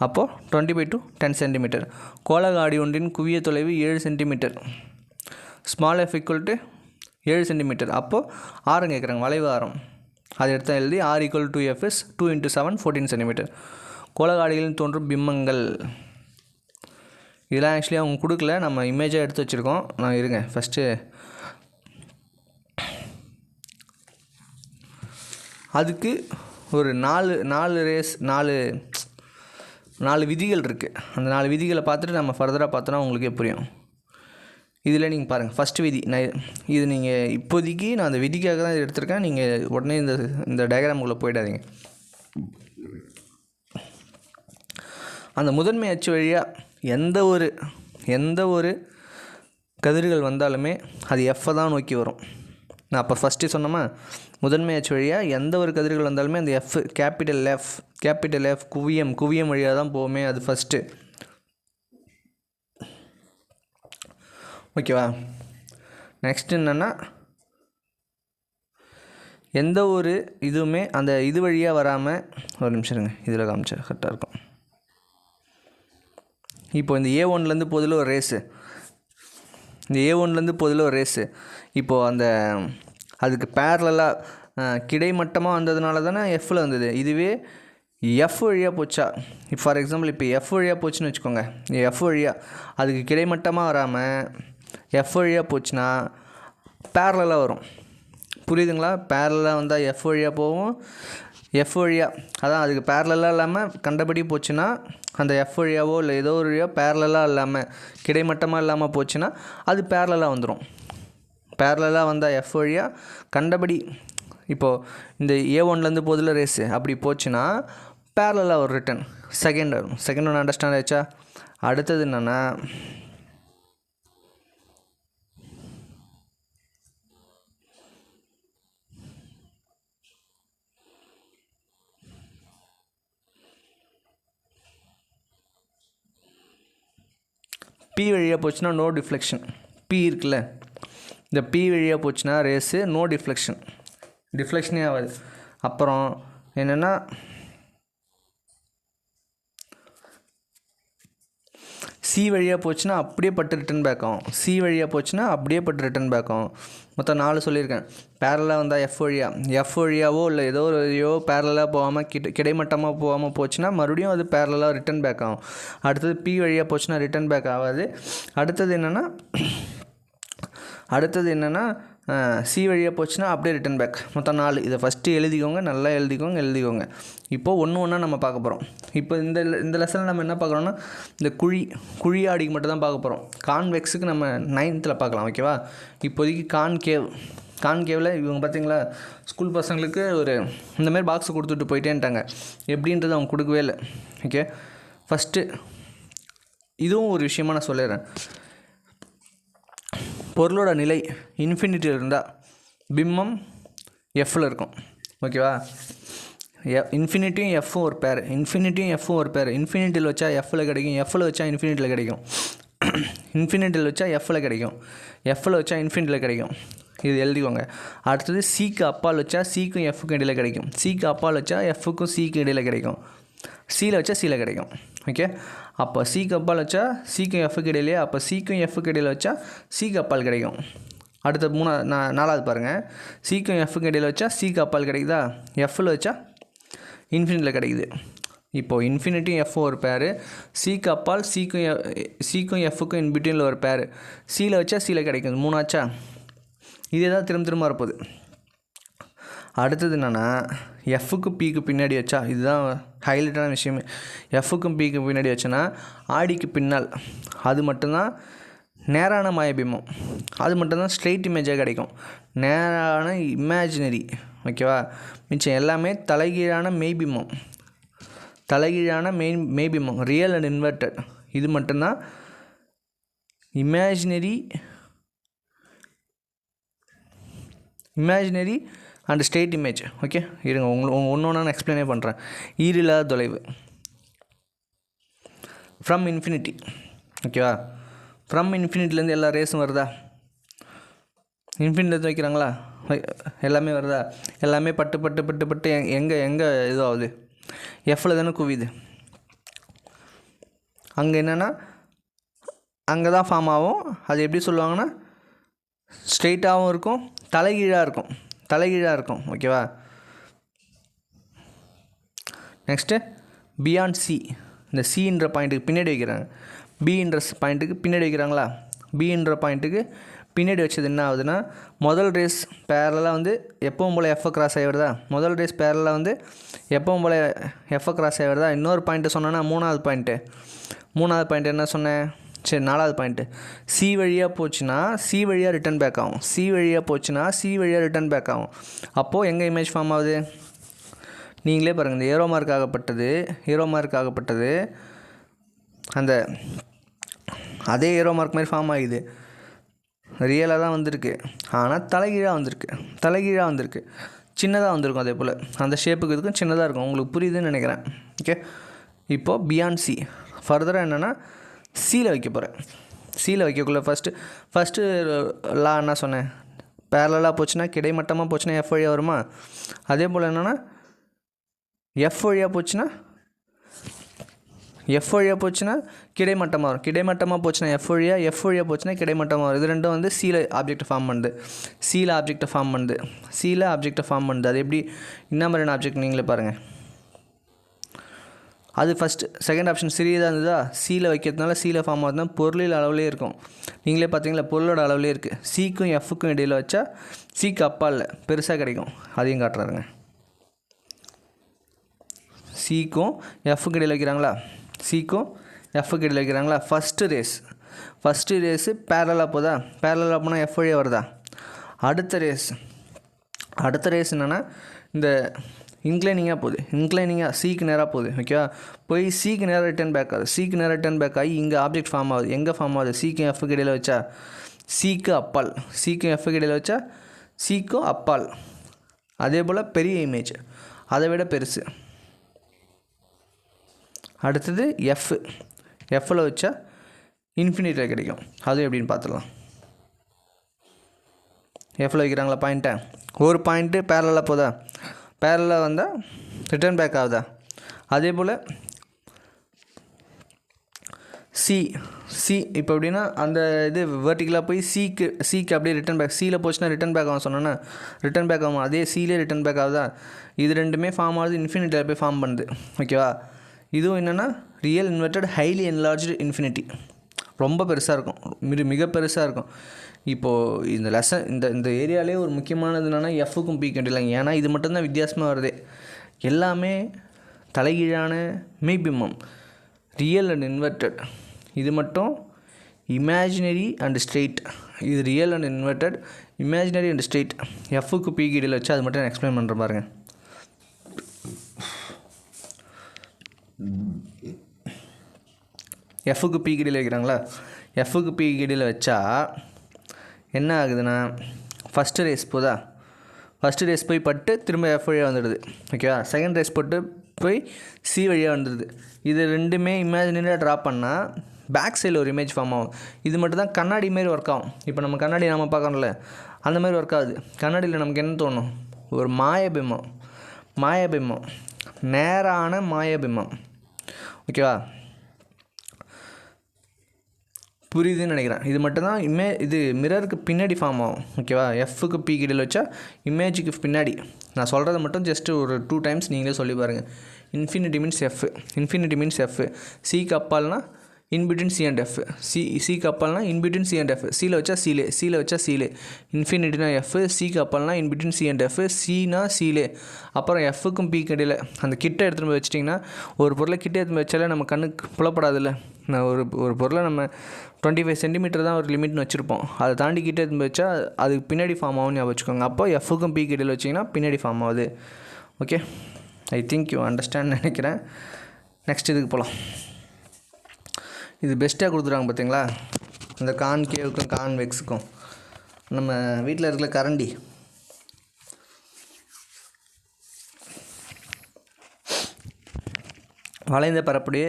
அப்போது 20/2 10 சென்டிமீட்டர். கோளக ஆடி ஒன்றின் குவிய தொலைவு 7 சென்டிமீட்டர். Small f = 7 centimetre. அப்போது ஆரம் கேட்குறாங்க, வளைவு ஆரம். அதை எடுத்தால் எழுதி R = 2F is 2 × 7 14 சென்டிமீட்டர். கோளக ஆடிகளில் தோன்றும் பிம்பங்கள், இதெல்லாம் ஆக்சுவலி அவங்க கொடுக்கல, நம்ம இமேஜாக எடுத்து வச்சுருக்கோம். நான் இருங்க ஃபஸ்ட்டு அதுக்கு ஒரு 4 விதிகள் இருக்குது. அந்த 4 விதிகளை பார்த்துட்டு நம்ம ஃபர்தராக பார்த்தோன்னா உங்களுக்கே புரியும். இதில் நீங்கள் பாருங்கள், ஃபஸ்ட்டு விதி இது நீங்கள் இப்போதைக்கு நான் அந்த விதிக்காக தான் எடுத்திருக்கேன். நீங்கள் உடனே இந்த டயக்ராமுக்குள்ளே போயிடாதீங்க. அந்த முதன்மை அச்சு வழியாக எந்த ஒரு கதிர்கள் வந்தாலுமே அது எஃப்பை தான் நோக்கி வரும். நான் அப்போ ஃபஸ்ட்டு சொன்னோமா, முதன்மை அச்சு வழியாக எந்த ஒரு கதிர்கள் வந்தாலுமே அந்த கேபிட்டல் எஃப் குவியம் வழியாக தான் போகுமே. அது ஃபஸ்ட்டு. ஓகேவா? நெக்ஸ்ட் என்னென்னா, எந்த ஒரு இதுவுமே அந்த இது வழியாக வராமல், ஒரு நிமிஷம் இருங்க, இதில் காமிச்சா கரெக்டாக இருக்கும். இப்போ இந்த A1லேருந்து போதில் ஒரு ரேஸு, இப்போது அதுக்கு பேரலாக கிடைமட்டமாக வந்ததுனால தானே எஃப்பில் வந்தது. இதுவே எஃப் வழியாக போச்சா, ஃபார் எக்ஸாம்பிள் இப்போ எஃப் வழியாக போச்சுன்னு வச்சுக்கோங்க, எஃப் வழியாக அதுக்கு கிடைமட்டமாக வராமல் எஃப் வழியாக போச்சுன்னா பேரலாக வரும். புரியுதுங்களா? பேரலாக வந்தால் எஃப் வழியாக போகும். எஃப் வழியாக அதான் அதுக்கு பேரலாக இல்லாமல் கண்டபடி போச்சுன்னா, அந்த எஃப் வழியாவோ இல்லை ஏதோ ஒரு வழியாக பேரலாக இல்லாமல் கிடைமட்டமாக இல்லாமல் போச்சுன்னா அது பேரலாக வந்துடும். பேரலாக வந்தால் எஃப் வழியாக கண்டபடி, இப்போது இந்த A1லேருந்து போதில் ரேஸு அப்படி போச்சுன்னா பேரலாக ஒரு ரிட்டன் செகண்ட் ஒன்று அண்டர்ஸ்டாண்ட் ஆச்சா? அடுத்தது என்னென்னா, P வழியாக போச்சுன்னா நோ டிஃப்ளெக்ஷன். P இருக்குல்ல, இந்த P வழியாக போச்சுன்னா ரேஸு நோ டிஃப்ளெக்ஷனே ஆகாது. அப்புறம் என்னென்னா, C வழியாக போச்சுன்னா அப்படியே பட்டு ரிட்டன் பேக் ஆகும். மொத்தம் 4 சொல்லியிருக்கேன். பேரலாக வந்தால் எஃப் வழியாவோ இல்லை ஏதோ ஒரு வழியோ பேரலாக போகாமல் கிடைமட்டமாக போகாமல் போச்சுன்னா மறுபடியும் அது பேரலாக ரிட்டன் பேக் ஆகும். அடுத்தது P வழியாக போச்சுன்னா ரிட்டன் பேக் ஆகாது. அடுத்தது என்னென்னா C வழியாக போச்சுன்னா அப்படியே ரிட்டன் பேக். மொத்தம் 4. இதை ஃபஸ்ட்டு எழுதிக்கோங்க, நல்லா எழுதிக்கோங்க. இப்போது ஒன்று நம்ம பார்க்க போகிறோம். இப்போ இந்த லெசனில் நம்ம என்ன பார்க்குறோன்னா, இந்த குழி ஆடிக்கு மட்டும் தான் பார்க்க போகிறோம். கான்வெக்ஸுக்கு நம்ம 9th பார்க்கலாம். ஓகேவா? இப்போதைக்கு கான்கேவில் இவங்க பார்த்தீங்களா, ஸ்கூல் பசங்களுக்கு இந்தமாரி பாக்ஸ் கொடுத்துட்டு போயிட்டேன்ட்டாங்க. எப்படின்றது அவங்க கொடுக்கவே இல்லை. ஓகே, ஃபஸ்ட்டு இதுவும் ஒரு விஷயமாக நான் சொல்லிடுறேன். பொருளோட நிலை இன்ஃபினிட்டியில் இருந்தால் பிம்மம் எஃப்பில் இருக்கும். ஓகேவா? இன்ஃபினிட்டியும் எஃப்பும் ஒரு பேர். இன்ஃபினிட்டியில் வச்சா எஃப்பில் கிடைக்கும், எஃப்பில் வச்சா இன்ஃபினிட்டியில் கிடைக்கும். இன்ஃபினிட்டியில் வச்சா எஃப்பில் கிடைக்கும், எஃப்பில் வச்சா இன்ஃபினிட்டியில் கிடைக்கும். இது எழுதிக்கோங்க. அடுத்தது சிக்கு அப்பால் வச்சா சிக்கும் எஃப்புக்கும் இடையில் கிடைக்கும். சிக்கு அப்பால் வச்சா எஃப்புக்கும் சிக்கும் இடையில் கிடைக்கும். சியில் வச்சா சியில் கிடைக்கும். ஓகே, அப்போ சிக்கு அப்பால் வச்சா சிக்கும் எஃப்புக்கு இடையிலே, அப்போ சிக்கும் எஃப்புக்கு இடையில் வச்சா சிக்கு அப்பால் கிடைக்கும். அடுத்த 4வது பாருங்கள். சிக்கும் எஃப்புக்கு இடையில் வச்சா சிக்கு அப்பால் கிடைக்குதா? எஃப்பில் வச்சா இன்ஃபினிட்டியில் கிடைக்குது. இப்போது இன்ஃபினிட்டியும் எஃப்பும் ஒரு பேர், சிக்கு அப்பால் சிக்கும் எஃப்புக்கும் இன்பிட்வீனில் ஒரு பேர், சியில் வச்சா சியில் கிடைக்கும். 3 ஆச்சா? இதே தான் திரும்ப வரப்போகுது. அடுத்தது என்னென்னா, எஃப்புக்கும் பிக்கு பின்னாடி வச்சா, இதுதான் ஹைலைட்டான விஷயமே. எஃப்புக்கும் பிக்கு பின்னாடி வச்சோன்னா ஆடிக்கு பின்னால் அது மட்டும்தான் நேரான மாயபிம்பம், அது மட்டும்தான் ஸ்ட்ரெயிட் இமேஜாக கிடைக்கும். நேரான இமேஜினரி. ஓகேவா? மிச்சம் எல்லாமே தலைகீழான மெய்பிம்பம், ரியல் அண்ட் இன்வெர்டட். இது மட்டும்தான் imaginary and straight image. Okay, இருங்க ஒன்று நான் எக்ஸ்பிளைனே பண்ணுறேன். ஈரில்லாத தொலைவு ஃப்ரம் இன்ஃபினிட்டி. ஓகேவா? ஃப்ரம் இன்ஃபினிட்டிலேருந்து எல்லா ரேஸும் வருதா? இன்ஃபினிட்டிலேருந்து வைக்கிறாங்களா? எல்லாமே வருதா? எல்லாமே பட்டு எங்கே இதுவாகுது? எஃப்பில் தானே குவியுது. அங்கே என்னென்னா, அங்கே தான் ஃபார்ம் ஆகும். அது எப்படி சொல்லுவாங்கன்னா, ஸ்ட்ரெயிட்டாகவும் இருக்கும், தலைகீழாக இருக்கும். ஓகேவா? Next beyond C. இந்த சின்ற பாயிண்ட்டுக்கு பின்னாடி வைக்கிறாங்க, பின்ற பாயிண்ட்டுக்கு பின்னாடி வைக்கிறாங்களா? பின்ற பாயிண்ட்டுக்கு பின்னாடி வச்சது என்ன ஆகுதுன்னா முதல் ரேஸ் பேரலாக வந்து எப்பவும் போல் எஃப்ஐ கிராஸ் ஆகி வருதா, முதல் ரேஸ் பேரலாக வந்து எப்பவும் போல் எஃப்ஐ கிராஸ் ஆகி வருதா. இன்னொரு பாயிண்ட்டு சொன்னேன்னா மூணாவது பாயிண்ட் என்ன சொன்னேன், சரி நாலாவது பாயிண்ட்டு சி வழியாக போச்சுன்னா சி வழியாக ரிட்டன் பேக் ஆகும், சி வழியாக போச்சுன்னா சி வழியாக ரிட்டன் பேக் ஆகும். அப்போது எங்கே இமேஜ் ஃபார்ம் ஆகுது நீங்களே பாருங்கள். இந்த ஏரோ மார்க் ஆகப்பட்டது அந்த அதே ஏரோ மார்க் மாதிரி ஃபார்ம் ஆகுது, ரியலாக தான் வந்திருக்கு, ஆனால் தலைகீழாக வந்திருக்கு, சின்னதாக வந்திருக்கும். அதே போல் அந்த ஷேப்புக்கு இதுக்கும் சின்னதாக இருக்கும். உங்களுக்கு புரியுதுன்னு நினைக்கிறேன். ஓகே, இப்போது பியாண்ட் சி ஃபர்தராக என்னென்னா சியில் வைக்க போகிறேன். சியில் வைக்கக்குள்ள ஃபஸ்ட்டு லா என்ன சொன்னேன், பேரலாக போச்சுன்னா கிடைமட்டமாக போச்சுன்னா எஃப் வழியாக வருமா. அதே போல் என்னென்னா எஃப் வழியாக போச்சுன்னா கிடைமட்டமாக வரும், கிடைமட்டமாக போச்சுன்னா எஃப் வழியாக போச்சுன்னா கிடைமட்டமாக வரும். இது ரெண்டும் வந்து சீல ஆப்ஜெக்ட் ஃபார்ம் பண்ணுது. அது எப்படி என்ன மாதிரியான ஆப்ஜெக்ட் நீங்களே பாருங்கள். அது ஃபஸ்ட்டு செகண்ட் ஆப்ஷன் சிறியதாக இருந்ததா, சியில் வைக்கிறதுனால சியில் ஃபார்ம் ஆகுதுன்னா பொருளில் அளவுலேயே இருக்கும். நீங்களே பார்த்தீங்களா பொருளோட அளவுலேயே இருக்குது. சிக்கும் எஃப்க்கும் இடையில் வச்சா சிக்கு அப்பால் பெருசாக கிடைக்கும், அதையும் காட்டுறாருங்க. சிக்கும் எஃப்க்கு இடையில் வைக்கிறாங்களா, ஃபஸ்ட்டு ரேஸு பேரலாக போனால் எஃப் வழியாக வருதா. அடுத்த ரேஸ் என்னென்னா இந்த இன்க்ளைனிங்காக சிக்கு நேராக போகுது. ஓகேவா, போய் சிக்கு நேராக ரிட்டன் பேக் ஆகி இங்கே ஆப்ஜெக்ட் ஃபார்ம் ஆகுது. எங்கே ஃபார்ம் ஆகுது, சிக்கும் எஃப்க்கு இடையில் வச்சா சிக்கும் அப்பால். அதே போல் பெரிய இமேஜ் அதை விட பெருசு. அடுத்தது எஃப்பில் வச்சா இன்ஃபினிட்டியில் கிடைக்கும். அது எப்படின்னு பார்த்துடலாம். எஃப்பில் வைக்கிறாங்களா பாயிண்ட்டை, ஒரு பாயிண்ட்டு பேரலாக போதா, பேரலாக வந்தால் ரிட்டர்ன் பேக் ஆகுதா. அதே போல் சி இப்போ எப்படின்னா அந்த இது வெர்டிக்கலாக போய் சிக்கு அப்படியே ரிட்டன் பேக், சியில் போச்சுன்னா ரிட்டன் பேக் ஆகும் சொன்னோன்னா ரிட்டன் பேக் ஆகும். அதே சியிலே ரிட்டன் பேக் ஆகுதா. இது ரெண்டுமே ஃபார்ம் ஆகுது, இன்ஃபினிட்டியில் போய் ஃபார்ம் பண்ணுது. ஓகேவா, இதுவும் என்னென்னா real inverted highly enlarged infinity, ரொம்ப பெருசாக இருக்கும், மிக பெருசாக இருக்கும். இப்போது இந்த லெசன் இந்த ஏரியாலே ஒரு முக்கியமானது என்னென்னா எஃப்க்கும் பீக்கு இடையில, ஏன்னா இது மட்டும்தான் வித்தியாசமாக வருது. எல்லாமே தலைகீழான மெய்பிம்மம், ரியல் அண்ட் இன்வெர்டட். இது மட்டும் இமேஜினரி அண்ட் ஸ்ட்ரெயிட். இது real and inverted, imaginary and straight. எஃப்க்கு பீக்கு இடையில் வச்சு அது மட்டும் நான் எக்ஸ்பிளைன் பண்ணுற பாருங்க. எஃப்க்கு பீக்கு இடையில் வைக்கிறாங்களா, எஃப்க்கு பீக்கு இடையில் வச்சா என்ன ஆகுதுன்னா ஃபஸ்ட்டு ரேஸ் போய் பட்டு திரும்ப எஃப் வழியாக வந்துடுது. ஓகேவா, செகண்ட் ரேஸ் போட்டு போய் சி வழியாக வந்துடுது. இது ரெண்டுமே இமேஜினரியாக ட்ரா பண்ணால் பேக் சைடில் ஒரு இமேஜ் ஃபார்ம் ஆகும். இது மட்டும் தான் கண்ணாடி மாரி ஒர்க் ஆகும். இப்போ நம்ம கண்ணாடி நம்ம பார்க்கணும்ல, அந்த மாதிரி ஒர்க் ஆகுது. கண்ணாடியில் நமக்கு என்ன தோணும், ஒரு மாயபிம்மம், நேரான மாயபிம்மம். ஓகேவா, புரியுதுன்னு நினைக்கிறேன். இது மட்டும்தான் இது மிரருக்கு பின்னாடி ஃபார்ம் ஆகும். ஓகேவா, எஃப்க்கு பீக்கு இடையில் வச்சா இமேஜுக்கு பின்னாடி. நான் சொல்கிறத மட்டும் ஜஸ்ட்டு ஒரு 2 டைம்ஸ் நீங்களே சொல்லி பாருங்கள். இன்ஃபினிட்டி மீன்ஸ் எஃப், சிக்கு அப்பால்னா இன்பிட்வீன் சி அண்ட் எஃப், சிக்கு அப்பால்னா இன்பிட்வீன் சி அண்ட் எஃப், சியில் வச்சா சீலே, இன்ஃபினிட்டினா எஃப், சிக்கு அப்பால்னா இன்பிட்வீன் சி அண்ட் எஃப், சினா சீலே. அப்புறம் எஃப்க்கும் பீக்கு இடையில் அந்த கிட்ட எடுத்துகிட்டு போய் வச்சிட்டிங்கன்னா, ஒரு பொருளை கிட்ட எடுத்து வச்சாலே நம்ம கண்ணுக்கு புலப்படாதுல்ல. நான் ஒரு பொருளை நம்ம 25 சென்டிமீட்டர் தான் ஒரு லிமிட்னு வச்சுருப்போம், அதை தாண்டி கிட்ட எடுத்து வச்சா அதுக்கு பின்னாடி ஃபார்ம் ஆகும்னு ஞாபகம் வச்சுக்கோங்க. அப்போ எஃப்க்கும் பீக்கு இடையில் வச்சிங்கன்னா பின்னாடி ஃபார்ம் ஆகுது. Okay, I think you understand நினைக்கிறேன். நெக்ஸ்ட் இதுக்கு போகலாம். இது பெஸ்ட்டாக கொடுத்துருவாங்க பார்த்தீங்களா, இந்த கான்கேவுக்கும் கான்வெக்ஸுக்கும். நம்ம வீட்டில் இருக்கிற கரண்டி, வளைந்த பரப்புடைய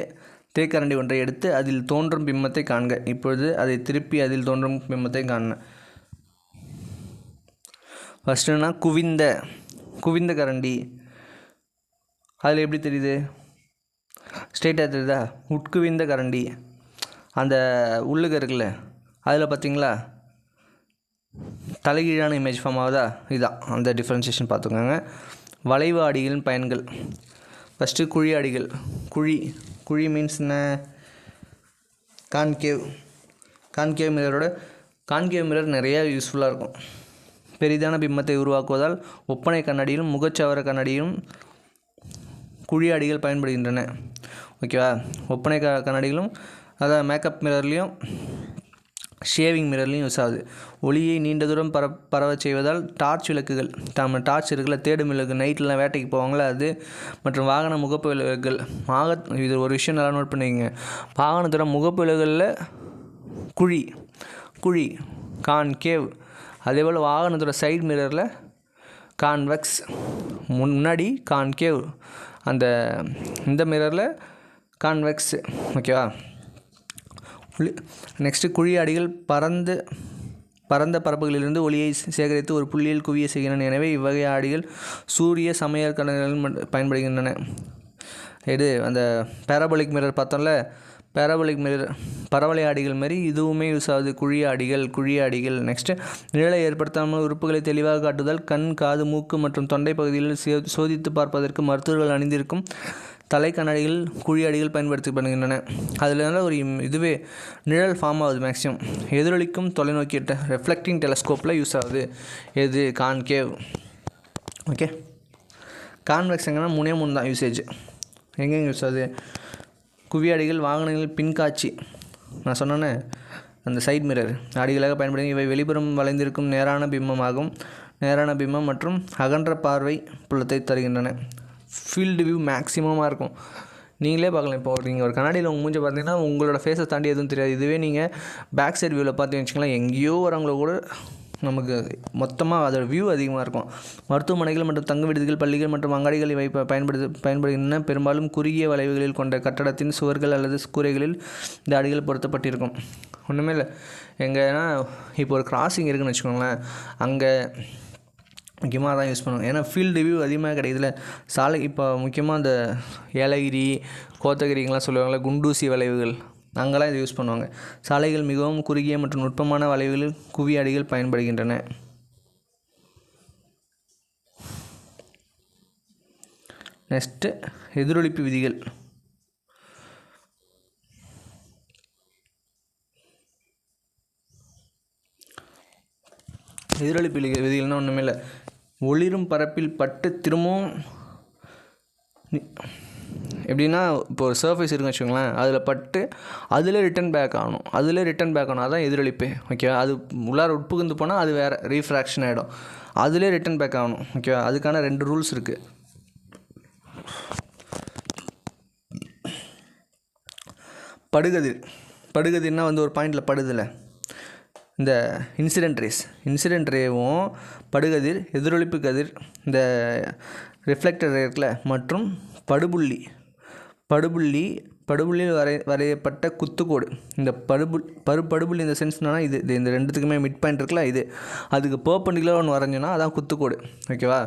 தேக்கரண்டி ஒன்றை எடுத்து அதில் தோன்றும் பிம்பத்தை காண்க. இப்பொழுது அதை திருப்பி அதில் தோன்றும் பிம்பத்தை காண. ஃபஸ்ட்டுன்னா குவிந்த கரண்டி. அதில் எப்படி தெரியுது, ஸ்ட்ரெயிட்டாக தெரியுதா. உட்குவிந்த கரண்டி அந்த உள்ளுக்கு இருக்குல்ல, அதில் பார்த்தீங்களா தலைகீழான இமேஜ் ஃபார்ம் ஆகுதா. இதுதான் அந்த டிஃப்ரென்சியேஷன் பார்த்துக்கோங்க. வளைவு ஆடிகளின் பயன்கள். ஃபஸ்ட்டு குழி ஆடிகள். குழி மீன்ஸ் என்ன, கான்கேவ் மிரரோட கான்கேவ் மிரர் நிறையா யூஸ்ஃபுல்லாக இருக்கும். பெரிதான பிம்பத்தை உருவாக்குவதால் ஒப்பனை கண்ணாடியிலும் முகச்சவர கண்ணாடியிலும் குழி ஆடிகள் பயன்படுகின்றன. ஓகேவா, ஒப்பனை கண்ணாடிகளும் அதாவது மேக்கப் மிரர்லேயும் ஷேவிங் மிரர்லையும் யூஸ் ஆகுது. ஒளியை நீண்ட தூரம் பரவ செய்வதால் டார்ச் விளக்குகள், டார்ச் இருக்குல்ல, தேடும் விளக்கு, நைட்லாம் வேட்டைக்கு போவாங்களே அது, மற்றும் வாகன முகப்பு விளக்குகள். இது ஒரு விஷயம் நல்லா நோட் பண்ணிக்கங்க. வாகனத்தோட முகப்பு விளக்குகளில் குழி கான்கேவ், அதேபோல் வாகனத்தோட சைடு மிரரில் கான்வெக்ஸ், முன்னாடி கான்கேவ், இந்த மிரரில் கான்வெக்ஸ். ஓகேவா. நெக்ஸ்ட்டு குழி ஆடிகள் பரந்த பரப்புகளிலிருந்து ஒளியை சேகரித்து ஒரு புள்ளியில் குவிய செய்கின்றன. எனவே இவ்வகை ஆடிகள் சூரிய சமையல் கலன்களில் பயன்படுகின்றன. அந்த பேராபோலிக் மிரர் பார்த்தோம்ல, பேராபோலிக் மிரர் பரவலை ஆடிகள் மாதிரி இதுவுமே யூஸ் ஆகுது, குழி ஆடிகள். நெக்ஸ்ட்டு நிழலை ஏற்படுத்தாமல் உறுப்புகளை தெளிவாக காட்டுதல், கண், காது, மூக்கு மற்றும் தொண்டை பகுதிகளில் சோதித்து பார்ப்பதற்கு மருத்துவர்கள் அணிந்திருக்கும் தலை கண்ணாடிகள் குழி ஆடிகள் பயன்படுத்தப்படுகின்றன. அதில் ஒரு இதுவே நிழல் ஃபார்ம் ஆகுது. மேக்ஸிமம் எதிரொலிக்கும் தொலைநோக்கி ரெஃப்ளெக்டிங் டெலஸ்கோப்பில் யூஸ் ஆகுது. கான்கேவ். ஓகே, கான்வெக்ஸ் எங்கன்னா 3 தான் யூசேஜ். எங்கெங்கே யூஸ் ஆகுது? குவியாடிகள் வாகனங்கள் பின்காட்சி, நான் சொன்னேன்னே அந்த சைட் மிரர் ஆடிகளாக பயன்படுத்தி இவை வெளிப்புறம் வளைந்திருக்கும் நேரான பிம்பம் மற்றும் அகன்ற பார்வை புலத்தை தருகின்றன. ஃபீல்டு வியூ மேக்ஸிமமாக இருக்கும். நீங்களே பார்க்கலாம். இப்போ நீங்கள் ஒரு கண்ணாடியில் உங்கள் மூஞ்சை பார்த்தீங்கன்னா உங்களோட ஃபேஸை தாண்டி எதுவும் தெரியாது. இதுவே நீங்கள் பேக் சைட் வியூவில் பார்த்தீங்கன்னு வச்சுக்கலாம், எங்கேயோ வரவங்கள கூட நமக்கு மொத்தமாக அதோட வியூ அதிகமாக இருக்கும். மருத்துவமனைகள் மற்றும் தங்கு விடுதிகள், பள்ளிகள் மற்றும் அங்காடிகள் இவை பயன்படுகின்றன. பெரும்பாலும் குறுகிய வளைவுகளில் கொண்ட கட்டடத்தின் சுவர்கள் அல்லது கூரைகளில் இந்த ஆடிகள் பொருத்தப்பட்டிருக்கும். ஒன்றுமே இல்லை, எங்கன்னா இப்போ ஒரு கிராசிங் இருக்குதுன்னு வச்சுக்கோங்களேன், அங்கே முக்கியமாக தான் யூஸ் பண்ணுவோம். ஏன்னா ஃபீல்டு வியூ அதிகமாக கிடைக்குதுல. சாலை இப்போ முக்கியமாக அந்த ஏலகிரி, கோத்தகிரிங்கெலாம் சொல்லுவாங்கள்ல, குண்டூசி வளைவுகள், அங்கெல்லாம் இது யூஸ் பண்ணுவாங்க. சாலைகள் மிகவும் குறுகிய மற்றும் நுட்பமான வளைவுகளில் குவியாடிகள் பயன்படுகின்றன. நெக்ஸ்ட்டு எதிரொலிப்பு விதிகள். எதிரொலிப்பு விதிகள்னால் ஒன்றுமே இல்லை, ஒளிரும் பரப்பில் பட்டு திரும்பவும் எப்படின்னா இப்போ ஒரு சர்ஃபேஸ் இருக்குன்னு வச்சுக்கோங்களேன், அதில் பட்டு அதில் ரிட்டன் பேக் ஆகணும், அதான் எதிரொலிப்பு. ஓகேவா. அது உள்ளார உட்புகுந்து போனால் அது வேறு ரீஃப்ராக்ஷன் ஆகிடும், அதிலே ரிட்டன் பேக் ஆகணும். ஓகேவா. அதுக்கான 2 ரூல்ஸ் இருக்குது. படுகதிர்னால் ஒரு பாயிண்டில் படுதில்லை, இந்த இன்சிடென்ட் ரேவும் படுகதிர், எதிரொலிப்பு கதிர், இந்த ரிஃப்ளெக்டர் இருக்குல்ல, மற்றும் படுபுள்ளியில் வரையப்பட்ட குத்துக்கோடு. இந்த படுபுள்ளி இந்த சென்ஸ்னா இது இந்த 2த்துக்குமே மிட் பாயிண்ட் இருக்குல்ல, இது அதுக்கு பெர்பெண்டிகுலர் ஒன்று வரைஞ்சோன்னா அதான் குத்துக்கோடு. ஓகேவா.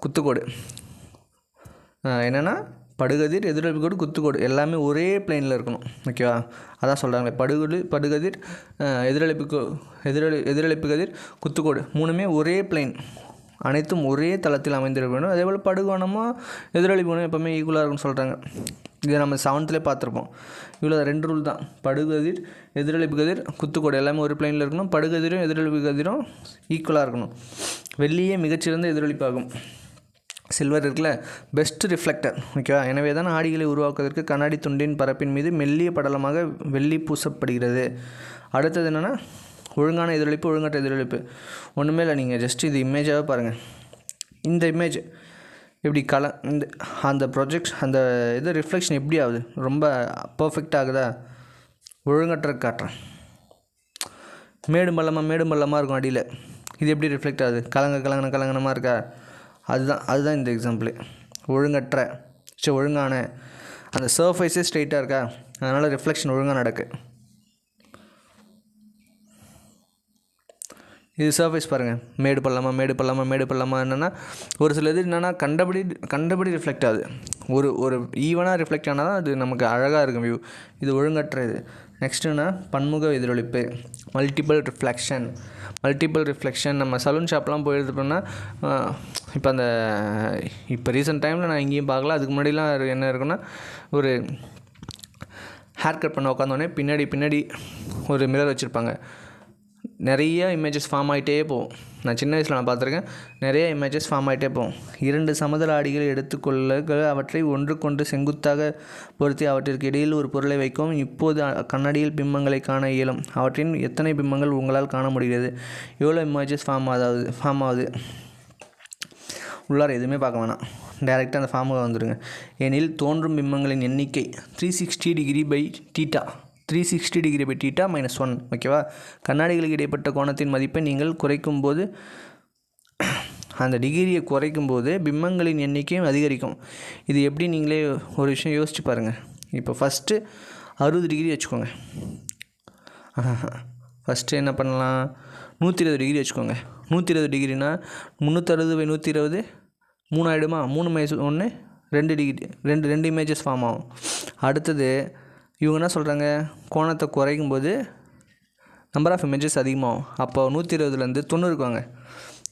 குத்துக்கோடு என்னென்னா படுகதிர், எதிரொலிப்பு கோடு, குத்துக்கோடு எல்லாமே ஒரே பிளேனில் இருக்கணும். ஓகேவா. அதான் சொல்கிறாங்களே, படுகதிர், எதிரொலிப்பு கதிர், குத்துக்கோடு 3மே ஒரே பிளேன், அனைத்தும் ஒரே தளத்தில் அமைந்திருக்க வேண்டும். அதேபோல் படுகோணமும் எதிரொலிப்பு கோணம் எப்போவுமே ஈக்குவலாக இருக்குன்னு சொல்கிறாங்க. இதை நம்ம 7th பார்த்துருப்போம். இவ்வளோ 2 ரூல் தான். படுகதிர், எதிரொலிப்பு கதிர், குத்துக்கோடு எல்லாமே ஒரு பிளேனில் இருக்கணும். படுகதிரும் எதிரொலிப்பு கதிரும் ஈக்குவலாக இருக்கணும். வெள்ளியே மிகச்சிறந்த எதிரொலிப்பாகும். சில்வர் இருக்குல்ல, பெஸ்ட் ரிஃப்ளெக்டர். ஓகேவா. எனவே தான் ஆடிகளை உருவாக்குவதற்கு கண்ணாடி துண்டின் பரப்பின் மீது மெல்லிய படலமாக வெள்ளி பூசப்படுகிறது. அடுத்தது என்னென்னா ஒழுங்கான எதிரொலிப்பு, ஒழுங்கற்ற எதிரொலிப்பு. ஒன்றுமே இல்லை, நீங்கள் ஜஸ்ட் இது இமேஜாக பாருங்கள். இந்த இமேஜ் எப்படி அந்த ப்ரொஜெக்ட் அந்த இது ரிஃப்ளெக்ஷன் எப்படி ஆகுது, ரொம்ப பர்ஃபெக்ட் ஆகுதா? ஒழுங்கற்ற காட்டுறேன். மேடும் பள்ளமாக இருக்கும் அடியில், இது எப்படி ரிஃப்ளெக்ட் ஆகுது? கலங்கனமாக இருக்கா? அதுதான் இந்த எக்ஸாம்பிள். ஒழுங்கான அந்த சர்ஃபேஸே ஸ்ட்ரெயிட்டாக இருக்கா, அதனால் ரிஃப்ளெக்ஷன் ஒழுங்காக நடக்கு. இது சர்ஃபேஸ் பாருங்கள், மேடு பள்ளமாக என்னென்னா ஒரு சில இது என்னென்னா கண்டபடி ரிஃப்ளெக்ட் ஆகுது. ஒரு ஈவனாக ரிஃப்ளெக்ட் ஆனால் தான் அது நமக்கு அழகாக இருக்கும் வியூ. இது ஒழுங்கற்ற இது. நெக்ஸ்ட்டுன்னா பன்முக எதிரொலிப்பு, மல்டிபிள் ரிஃப்ளெக்ஷன். நம்ம சலூன் ஷாப்லாம் போயிருந்தோம்னா இப்போ ரீசெண்ட் டைமில் நான் எங்கேயும் பார்க்கல, அதுக்கு முன்னாடிலாம் என்ன இருக்குன்னா, ஒரு ஹேர் கட் பண்ண உட்காந்தோடனே பின்னாடி ஒரு மிரர் வச்சுருப்பாங்க. நிறைய இமேஜஸ் ஃபார்ம் ஆகிட்டே போகும். நான் சின்ன வயசில் நான் பார்த்துருக்கேன், நிறைய இமேஜஸ் ஃபார்ம் ஆகிட்டே போகும். 2 சமதள ஆடிகளை எடுத்துக்கொள்ள அவற்றை ஒன்றுக்கொன்று செங்குத்தாக பொருத்தி அவற்றிற்கு இடையில் ஒரு பொருளை வைக்கவும். இப்போது கண்ணாடியில் பிம்பங்களை காண இயலும். அவற்றின் எத்தனை பிம்பங்கள் உங்களால் காண முடிகிறது? எவ்வளோ இமேஜஸ் ஃபார்ம் ஆகுது? உள்ளார எதுவுமே பார்க்க வேணாம், டைரெக்டாக அந்த ஃபார்முக்கு வந்துடுங்க. எனில் தோன்றும் பிம்பங்களின் எண்ணிக்கை 360 degree by theta, 360 degree by theta -1. ஓகேவா? கண்ணாடிகளுக்கு இடைப்பட்ட கோணத்தின் மதிப்பை நீங்கள் குறைக்கும்போது, அந்த டிகிரியை குறைக்கும்போது பிம்பங்களின் எண்ணிக்கையும் அதிகரிக்கும். இது எப்படி நீங்களே ஒரு விஷயம் யோசிச்சு பாருங்கள். இப்போ ஃபஸ்ட்டு 60 டிகிரி வச்சுக்கோங்க. ஃபஸ்ட்டு என்ன பண்ணலாம், 120 டிகிரி வச்சுக்கோங்க. 120 டிகிரினா 360 பை 120 3 ஆகிடுமா? 3 - 1 2 டிகிரி, ரெண்டு இமேஜஸ் ஃபார்ம் ஆகும். அடுத்தது இவங்க என்ன சொல்கிறாங்க, கோணத்தை குறைக்கும்போது நம்பர் ஆஃப் இமேஜஸ் அதிகமாகும். அப்போ 120லேருந்து 90க்கு வாங்க.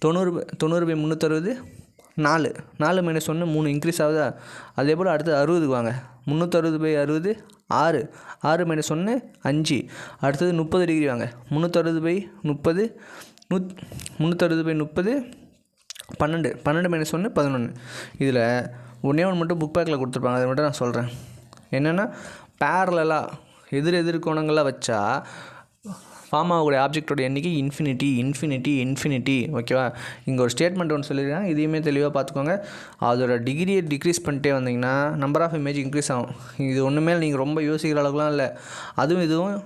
90 பை 360 4 - 1 3 இன்க்ரீஸ் ஆகுதா? அதே போல் அடுத்து 60க்கு வாங்க. 360 பை 60 6 - 1 5. அடுத்தது 30 டிகிரி வாங்க. 360 பை 30 360 பை 30 12 12 - 1 11. இதில் ஒன்று மட்டும் புக் பேக்கில் கொடுத்துருப்பாங்க, அதை மட்டும் நான் சொல்கிறேன். என்னென்னா பேரலாக எதிர் கோணங்களாக வச்சா ஃபார்ம் ஆகக்கூடிய ஆப்ஜெக்டோட எண்ணிக்கை இன்ஃபினிட்டி. ஓகேவா? இங்கே ஒரு ஸ்டேட்மெண்ட் ஒன்று சொல்லியிருக்காங்க, இதையுமே தெளிவாக பார்த்துக்கோங்க. அதோட டிகிரியை டிக்ரீஸ் பண்ணிட்டே வந்தீங்கன்னா நம்பர் ஆஃப் இமேஜ் இன்க்ரீஸ் ஆகும். இது ஒன்றுமே நீங்கள் ரொம்ப யோசிக்கிற அளவுக்குலாம் இல்லை. இதுவும்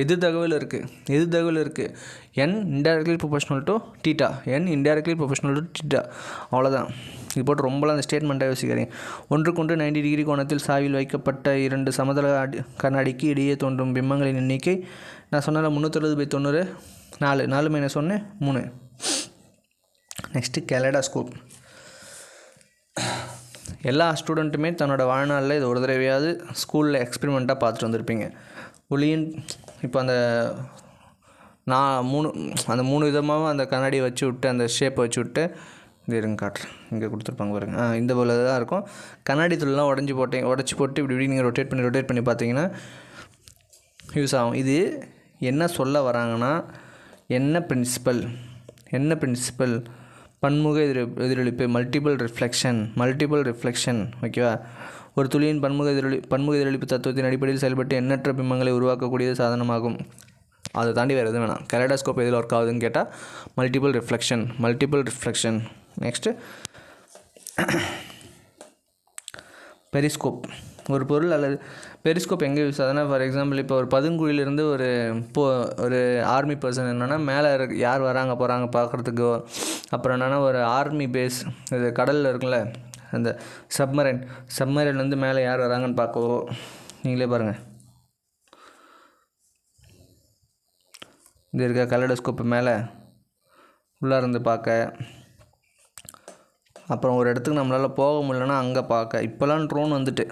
எதிர் தகவல் இருக்குது. n indirectly proportional to theta, அவ்வளோதான். இது போட்டு ரொம்பலாம் அந்த ஸ்டேட்மெண்ட்டாக யோசிக்கிறீங்க. ஒன்றுக்கொன்று 90 டிகிரி கோணத்தில் சாவில் வைக்கப்பட்ட 2 சமதள கண்ணாடிக்கு இடையே தோன்றும் பிம்பங்களின் எண்ணிக்கை நான் சொன்னால 360 பை 90 4 4 - 1 3. நெக்ஸ்ட்டு கெலடாஸ்கோப். எல்லா ஸ்டூடெண்ட்டுமே தன்னோட வாழ்நாளில் இது ஒரு தடவையாவது ஸ்கூலில் எக்ஸ்பெரிமெண்ட்டாக பார்த்துட்டு வந்திருப்பீங்க. ஒளியின் இப்போ அந்த 3 விதமாகவும் அந்த கண்ணாடியை வச்சு விட்டு, அந்த ஷேப்பை வச்சு விட்டு, இது இருங்க காட்டுறேன், இங்கே கொடுத்துருப்பாங்க பாருங்க. இந்த போல் தான் இருக்கும். கண்ணாடி துளெலாம் உடச்சி போட்டு இப்படி நீங்கள் ரொட்டேட் பண்ணி பார்த்தீங்கன்னா யூஸ் ஆகும். இது என்ன சொல்ல வராங்கன்னா, என்ன பிரின்சிபல் பன்முக எதிரொலிப்பு, மல்டிபிள் ரிஃப்ளெக்ஷன். ஓகேவா? ஒரு துளியின் பன்முக எதிரொலிப்பு தத்துவத்தின் அடிப்படையில் செயல்பட்டு எண்ணற்ற பிம்பங்களை உருவாக்கக்கூடியது சாதனமாகும். அதை தாண்டி வேறு எதுவும் வேணாம். கெலடாஸ்கோப் எதில் ஒர்க் ஆகுதுன்னு கேட்டால் மல்டிபிள் ரிஃப்ளெக்ஷன். Next periscope. ஒரு பொருள் அல்லது பெரிஸ்கோப் எங்கே யூஸ் ஆகுதுன்னா, ஃபார் எக்ஸாம்பிள் இப்போ ஒரு பதுங்குழியிலேருந்து ஒரு ஆர்மி பர்சன் என்னென்னா மேலே யார் வராங்க போகிறாங்க பார்க்குறதுக்கோ, அப்புறம் என்னென்னா ஒரு ஆர்மி பேஸ், இது கடலில் இருக்குல்ல அந்த சப்மரைன் வந்து மேலே யார் வராங்கன்னு பார்க்கவோ, நீங்களே பாருங்கள், இது இருக்க கெலடாஸ்கோப்பு மேலே உள்ளே இருந்து பார்க்க, அப்புறம் ஒரு இடத்துக்கு நம்மளால் போக முடியலன்னா அங்கே பார்க்க. இப்போலாம் ட்ரோன் வந்துட்டு,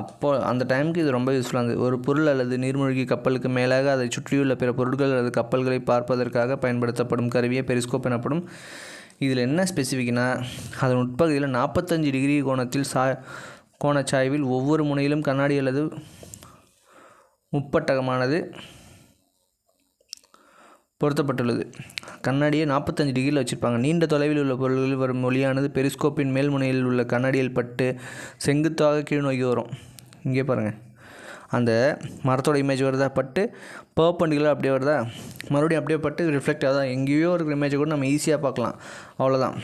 அப்போது அந்த டைமுக்கு இது ரொம்ப யூஸ்ஃபுல்லாக இருந்தது. ஒரு பொருள் அல்லது நீர்மூழ்கி கப்பலுக்கு மேலாக அதை சுற்றியுள்ள பிற பொருட்கள் அல்லது கப்பல்களை பார்ப்பதற்காக பயன்படுத்தப்படும் கருவியே பெரிஸ்கோப் எனப்படும். இதில் என்ன ஸ்பெசிஃபிக்னா, அதன் உட்பகுதியில் 45 டிகிரி கோணச்சாய்வில் ஒவ்வொரு முனையிலும் கண்ணாடி அல்லது முப்பட்டகமானது பொருத்தப்பட்டுள்ளது. கண்ணாடியை 45 டிகிரியில் வச்சுருப்பாங்க. நீண்ட தொலைவில் உள்ள பொருள்களில் வரும் ஒளியானது பெரிஸ்கோப்பின் மேல் முனையில் உள்ள கண்ணாடியில் பட்டு செங்குத்தாக கீழ் நோக்கி வரும். இங்கே பாருங்கள், அந்த மரத்தோட இமேஜ் வருதா, பட்டு பர்பெண்டிகுலர் அப்படியே வருதா, மறுபடியும் அப்படியே பட்டு ரிஃப்ளெக்ட் ஆகுதா, எங்கேயோ இருக்கிற இமேஜை கூட நம்ம ஈஸியாக பார்க்கலாம். அவ்வளோதான்.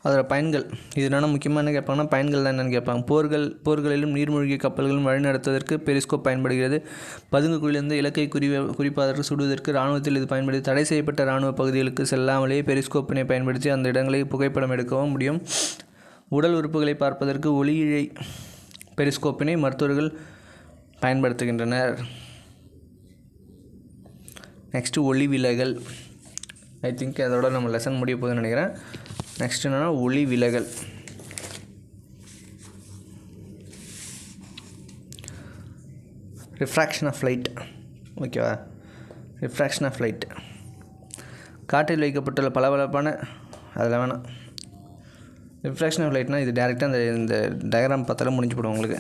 அதில் பயன்கள் இது என்னென்னா, முக்கியமாக என்ன கேட்பாங்கன்னா, பயன்கள் தான் என்னென்னு கேட்பாங்க. போர்களிலும் நீர்மூழ்கி கப்பல்களும் வழிநடத்துவதற்கு பெரிஸ்கோப் பயன்படுகிறது. பதுங்கு குழியிலிருந்து இலக்கை குறிப்பதற்கு சுடுவதற்கு இராணுவத்தில் இது பயன்படுத்தி தடை செய்யப்பட்ட இராணுவ பகுதிகளுக்கு செல்லாமலேயே பெரிஸ்கோப்பினை பயன்படுத்தி அந்த இடங்களை புகைப்படம் எடுக்கவும் முடியும். உடல் உறுப்புகளை பார்ப்பதற்கு ஒளியிழை பெரிஸ்கோப்பினை மருத்துவர்கள் பயன்படுத்துகின்றனர். நெக்ஸ்ட்டு ஒளி விலகல். ஐ திங்க் அதோட நம்ம லெசன் முடிய போகுதுன்னு நினைக்கிறேன். நெக்ஸ்ட் என்னென்னா ஒளி விலகல். Refraction of light. ஓகேவா? Refraction of light. காற்றில் வைக்கப்பட்டுள்ள பளபளப்பான அதில் வேணாம். ரிஃப்ராக்ஷன் ஆஃப் லைட்னால் இது டேரெக்டாக இந்த டயக்ராம் பார்த்தாலும் முடிஞ்சு போடும் உங்களுக்கு.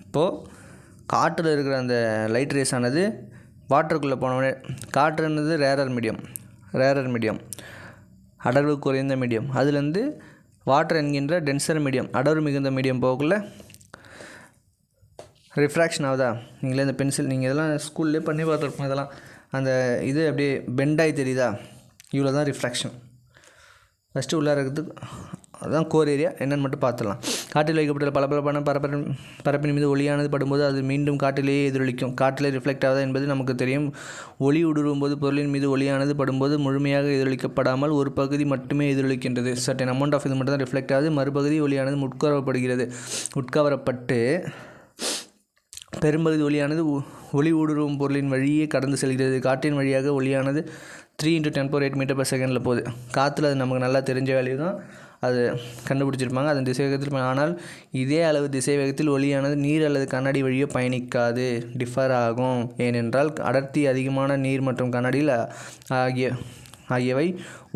இப்போது காற்றில் இருக்கிற அந்த லைட் ரேஸ் ஆனது வாட்டருக்குள்ளே போனோடனே, காற்றுன்றது ரேரர் மீடியம், அடர்வு குறைந்த மீடியம், அதுலேருந்து வாட்டர் என்கின்ற டென்சர் மீடியம், அடர்வு மிகுந்த மீடியம் போகக்குள்ள ரிஃப்ராக்ஷன் ஆகுதா? நீங்களே இந்த பென்சில் நீங்கள் இதெல்லாம் ஸ்கூல்லே பண்ணி பார்த்துருப்போம். இதெல்லாம் அந்த இது அப்படியே பெண்டாகி தெரியுதா? இவ்வளோ தான் ரிஃப்ராக்ஷன். ஃபஸ்ட்டு உள்ளே இருக்கிறதுக்கு அதுதான் கோர் ஏரியா என்னென்னு மட்டும் பார்த்துடலாம். காற்றில் வைக்கப்பட்ட பளபளப்பான பரப்பின் மீது ஒளியானது படும்போது அது மீண்டும் காற்றிலேயே எதிரொலிக்கும். காற்றிலே ரிஃப்ளெக்ட் ஆகுதா என்பது நமக்கு தெரியும். ஒளி ஊடுருவும் போது பொருளின் மீது ஒளியானது படும்போது முழுமையாக எதிரொலிக்கப்படாமல் ஒரு பகுதி மட்டுமே எதிரொலிக்கின்றது. சர்டன் அமௌண்ட் ஆஃப் இது மட்டும் தான் ரிஃப்ளெக்ட் ஆகுது. மறுபகுதி ஒளியானது உட்கவரப்பட்டு பெரும்பகுதி ஒளியானது ஒளி ஊடுருவும் பொருளின் வழியே கடந்து செல்கிறது. காற்றின் வழியாக ஒளியானது 3 × 10⁸ மீட்டர்/செகண்டில் போகுது. காற்றுல அது நமக்கு நல்லா தெரிஞ்ச வேல்யூ தான், அது கண்டுபிடிச்சிருப்பாங்க. அதன் திசைவேகத்தில். ஆனால் இதே அளவு திசைவேகத்தில் ஒளியானது நீர் அல்லது கண்ணாடி வழியே பயணிக்காது, டிஃபர் ஆகும். ஏனென்றால் அடர்த்தி அதிகமான நீர் மற்றும் கண்ணாடியில் ஆகியவை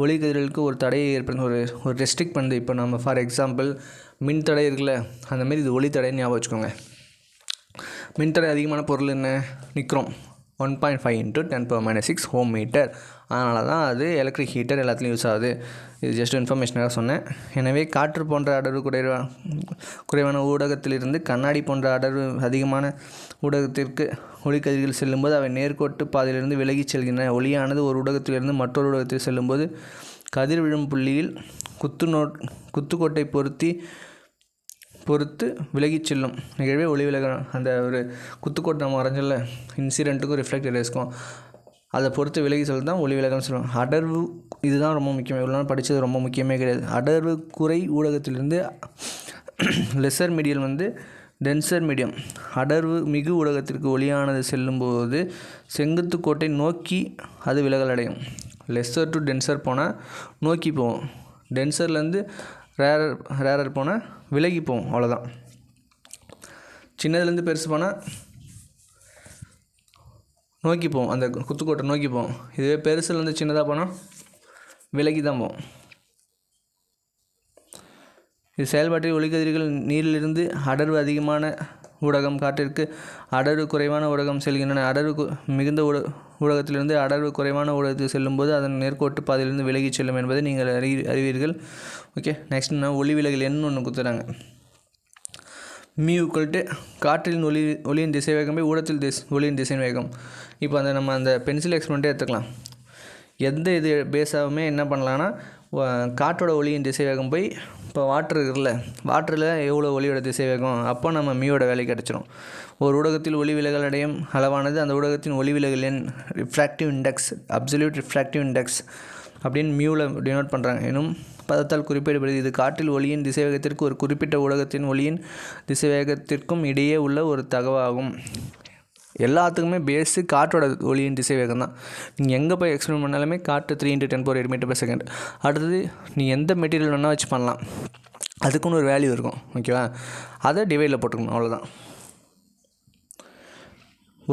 ஒளிக்கதிர்களுக்கு ஒரு தடையை ஒரு ரெஸ்ட்ரிக்ட் பண்ணுது. இப்போ நம்ம ஃபார் எக்ஸாம்பிள் மின்தடை இருக்குல்ல, அந்தமாரி இது ஒளித்தடைன்னு ஞாபகம் வச்சுக்கோங்க. மின்தடை அதிகமான பொருள் என்ன? நிக்ரோம். 1.5 × 10⁻⁶ ohm metre. அதனால தான் அது எலக்ட்ரிக் ஹீட்டர் எல்லாத்துலேயும் யூஸ் ஆகுது. இது ஜஸ்ட் இன்ஃபர்மேஷனாக சொன்னேன். எனவே காற்று போன்ற அடர்வு குறைவான ஊடகத்திலிருந்து கண்ணாடி போன்ற அடர்வு அதிகமான ஊடகத்திற்கு ஒளிக்கதிர்கள் செல்லும்போது அவை நேர்கோட்டு பாதையிலிருந்து விலகிச் செல்கின்றன. ஒளியானது ஒரு ஊடகத்திலிருந்து மற்றொரு ஊடகத்தில் செல்லும்போது கதிர் விழும் புள்ளியில் குத்துக்கோட்டை பொறுத்து விலகிச் செல்லும் நிகழ்வே ஒளி விலகல். அந்த ஒரு குத்துக்கோட்டை நம்ம வரைஞ்சல, இன்சிடென்ட்டுக்கும் ரிஃப்ளெக்ட் ரேஸ்க்கும் அதை பொறுத்து விலகி செல்வது தான் ஒளி விலகல்னு சொல்லுவாங்க. அடர்வு இதுதான் ரொம்ப முக்கியம். இவ்வளோ நாள் படித்தது ரொம்ப முக்கியமே கிடையாது. அடர்வு குறை ஊடகத்திலிருந்து லெசர் மீடியம் டென்சர் மீடியம், அடர்வு மிகு ஊடகத்திற்கு ஒளியானது செல்லும்போது செங்குத்து கோட்டை நோக்கி அது விலகல் அடையும். லெஸ்ஸர் டு டென்சர் போனால் நோக்கி போவோம், டென்சர்லேருந்து ரேரர் போனால் விலகி போவோம், அவ்வளோதான். சின்னதுலேருந்து பெருசு போனால் நோக்கி போவோம், அந்த குத்துக்கோட்டை நோக்கி போவோம். இதுவே பெருசுலேருந்து சின்னதாக போனால் விலகி தான் போவோம். இது செயல்பாட்டில் ஒளிக்கதிர்கள் நீரிலிருந்து அடர்வு அதிகமான ஊடகம் காற்றிற்கு அடர்வு குறைவான ஊடகம் செல்கின்றன. அடர்வு மிகுந்த ஊடகத்திலிருந்து அடர்வு குறைவான ஊடகத்தில் செல்லும்போது அதன் நேர்கோட்டு பாதையிலிருந்து விலகி செல்லும் என்பதை நீங்கள் அறிவீர்கள். ஓகே, நெக்ஸ்ட் நான் ஒளி விலகல் எண்ணு ஒன்று கொடுத்துறாங்க. μ காற்றின் ஒளியின் திசைவேகம் போய் ஊடகத்தில் ஒளியின் திசையின் வேகம். இப்போ நம்ம அந்த பென்சில் எக்ஸ்பெரிமெண்ட்டே எடுத்துக்கலாம். எந்த இது பேஸாகவுமே என்ன பண்ணலான்னா, காற்றோட ஒளியின் திசைவேகம் போய் இப்போ வாட்டர் இருக்குல்ல, வாட்டரில் எவ்வளோ ஒளியோட திசைவேகம், அப்போ நம்ம மியோட வேலை கிடச்சிரும். ஒரு ஊடகத்தில் ஒளி விலகல் அடையும் அளவானது அந்த ஊடகத்தின் ஒளி விலகல் எண், refractive index, absolute refractive index அப்படின்னு மியூவில் டினோட் பண்ணுறாங்க. இன்னும் பதத்தால் குறிப்பிடப்படுது. இது காற்றில் ஒளியின் திசைவேகத்திற்கு ஒரு குறிப்பிட்ட ஊடகத்தின் ஒளியின் திசைவேகத்திற்கும் இடையே உள்ள ஒரு தகவாகும். எல்லாத்துக்குமே பேஸு காற்றோட ஒளியின் திசைவேகம் தான். நீங்கள் எங்கே போய் எக்ஸ்பிளைன் பண்ணாலுமே காற்று 3 × 10⁻⁸ மீட்டர்/செகண்ட். அடுத்தது நீ எந்த மெட்டீரியல் வேணால் வச்சு பண்ணலாம், அதுக்குன்னு ஒரு வேல்யூ இருக்கும், ஓகேவா? அதை டிவைடில் போட்டுக்கணும், அவ்வளோதான்.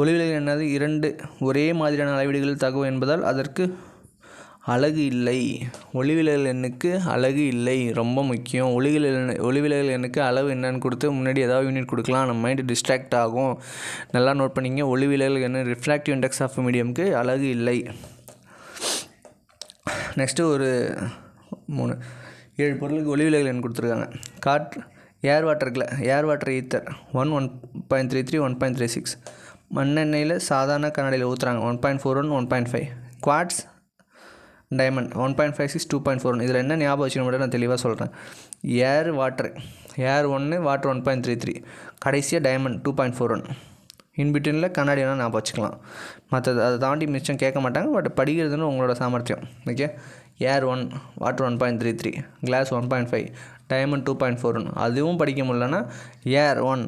ஒளிவிலகல் என்னது? 2 ஒரே மாதிரியான அளவீடுகளில் தகவல் என்பதால் அதற்கு அலகு இல்லை. ஒளிவிலகல் எண்ணுக்கு அலகு இல்லை, ரொம்ப முக்கியம். ஒளிவிலகல் எண்ணுக்கு அளவு என்னன்னு கொடுத்து முன்னாடி ஏதாவது யூனிட் கொடுக்கலாம், நம்ம மைண்டு டிஸ்ட்ராக்ட் ஆகும். நல்லா நோட் பண்ணிங்க. ஒளிவிலகல் எண்ணு ரிஃப்ராக்டிவ் இண்டெக்ஸ் ஆஃப் மீடியமுக்கு அலகு இல்லை. நெக்ஸ்ட்டு ஒரு 7 பொருளுக்கு ஒளிவிலகல் எண் கொடுத்துருக்காங்க. காற்று, ஏர் வாட்டர் ஈத்தர் 1.33 1.36. மண்ணெண்ணெயில் சாதாரண கண்ணாடியில் ஊற்றுறாங்க 1.41 1.5. Quartz diamond 1.56 2.41. இதில் என்ன ஞாபகம் வச்சுக்க மட்டும் நான் தெளிவாக சொல்கிறேன். ஏர் 1 வாட்டர் 1.33, கடைசியாக டைமண்ட் 2.41. இன்பிட்வீனில் கண்ணாடி வேணால் ஞாபகம் வச்சுக்கலாம். மற்றது அதை தாண்டி மிச்சம் கேட்க மாட்டாங்க, பட் படிக்கிறதுன்னு உங்களோட சாமர்த்தியம். ஓகே, ஏர் 1 வாட்டர் 1.33, கிளாஸ் 1.5, டைமண்ட் 2.41. அதுவும் படிக்க முடியலன்னா ஏர் 1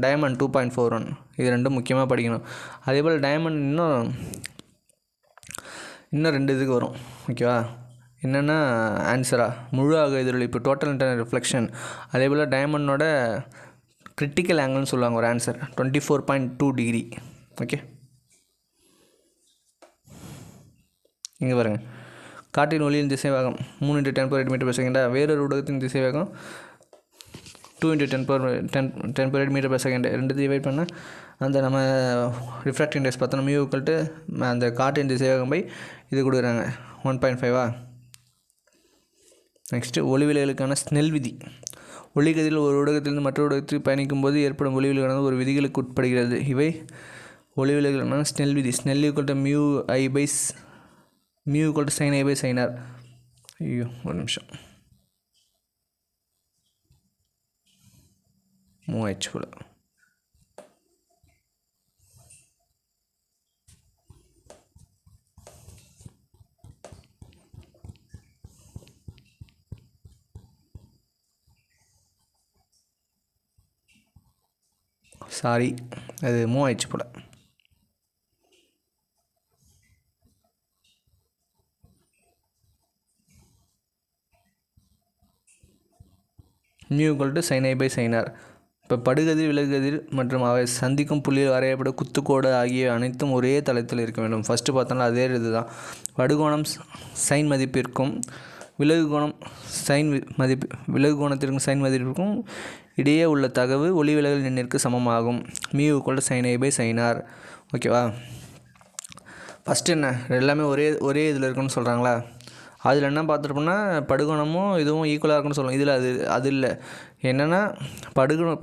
டைமண்ட் 2.41, இது ரெண்டும் முக்கியமாக படிக்கணும். அதே போல் டைமண்ட் இன்னும் 2 இதுக்கு வரும், ஓகேவா? என்னென்னா ஆன்சரா முழு ஆக எதிரொலிப்பு, டோட்டல் இன்டர்னல் ரிஃப்ளெக்ஷன். அதே போல் டைமண்டோட கிரிட்டிக்கல் ஆங்கிள்னு சொல்லுவாங்க ஒரு ஆன்சர் 24.2 டிகிரி. ஓகே, இங்கே பாருங்கள். காற்றின் ஒளியின் திசைவேகம் 3 × 10⁻⁸ மீட்டர்/செகண்டாக. வேறொரு ஊடகத்தின் திசைவேகம் 2 × 10 மீட்டர் per செகண்ட் ரெண்டு டிவைட் பண்ணால் அந்த நம்ம ரிஃப்ராக்டிவ் இண்டெக்ஸ் பார்த்தோன்னா மியூ ஈக்குவல் டு அந்த காற்றின் திசைவேகம் பை இது கொடுக்குறாங்க 1.5. நெக்ஸ்ட்டு ஒளிவிலகலுக்கான ஸ்னெல் விதி. ஒளிக்கதிரில் ஒரு ஊடகத்திலிருந்து மற்ற ஊடகத்துக்கு பயணிக்கும் போது ஏற்படும் ஒளிவிலகலானது ஒரு விதிகளுக்கு உட்படுகிறது. இவை ஒளிவிலகலான ஸ்னெல் விதி. Snell equal to mu equal to sin I by sin R. ஐயோ ஒரு நிமிஷம் மூவாயிடுச்சு போல. சாரி, அது மூவாயிடுச்சு போல். Mu equal to sin I by sin R. இப்போ படுகதிர் விலகுகதிர் மற்றும் அவை சந்திக்கும் புள்ளியில் வரையப்பட குத்துக்கோடு ஆகிய அனைத்தும் ஒரே தளத்தில் இருக்க வேண்டும். ஃபஸ்ட்டு பார்த்தோம்னா அதே இது தான். படுகோணம் சைன் மதிப்பிற்கும் விலகு கோணத்திற்கும் சைன் மதிப்பிற்கும் இடையே உள்ள தகவு ஒளிவிலகல் எண்ணிற்கு சமமாகும். Mu equal to sin I by sin R. ஓகேவா? ஃபஸ்ட்டு என்ன எல்லாமே ஒரே இதில் இருக்குன்னு சொல்கிறாங்களா? அதில் என்ன பார்த்துருப்போம்னா படுகோணமும் இதுவும் ஈக்குவலாக இருக்குன்னு சொல்லுவோம். இதில் அது இல்லை. என்னென்னா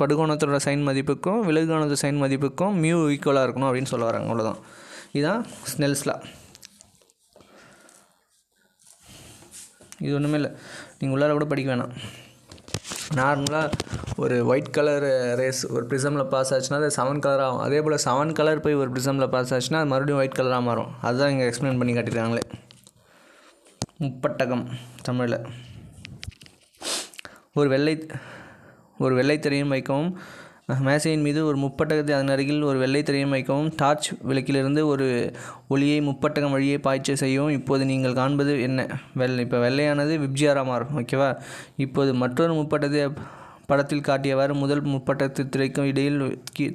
படுகோணத்தோட சைன் மதிப்புக்கும் விலகுகோணத்தோட சைன் மதிப்புக்கும் மியூ ஈக்குவலாக இருக்கணும் அப்படின்னு சொல்ல வராங்க. அவ்வளோதான். இதுதான் ஸ்னெல்ஸ் லா. இது ஒன்றுமே இல்லை, நீங்கள் உள்ளார கூட படிக்க வேணாம். நார்மலாக ஒரு ஒயிட் கலர் ரேஸ் ஒரு ப்ரிசமில் பாஸ் ஆச்சுன்னா அது 7 கலர் ஆகும். அதே போல் 7 கலர் போய் ஒரு ப்ரிசமில் பாஸ் ஆச்சுன்னா அது மறுபடியும் ஒயிட் கலராக மாறும். அதுதான் இங்கே எக்ஸ்பிளைன் பண்ணி காட்டியிருக்காங்களே. முப்பட்டகம் தமிழில். ஒரு வெள்ளை திரையும் வைக்கவும், மேசையின் மீது ஒரு முப்பட்டகத்தை அதன் அருகில் ஒரு வெள்ளை திரையும் வைக்கவும், டார்ச் விளக்கிலிருந்து ஒரு ஒளியை முப்பட்டகம் வழியே பாய்ச்ச செய்யவும். இப்போது நீங்கள் காண்பது என்ன? இப்போ வெள்ளையானது விப்ஜிஆராக மாறும். ஓகேவா? இப்போது மற்றொரு முப்பட்டத்தை படத்தில் காட்டியவாறு முதல் முப்பட்டத்து திரைக்கும் இடையில்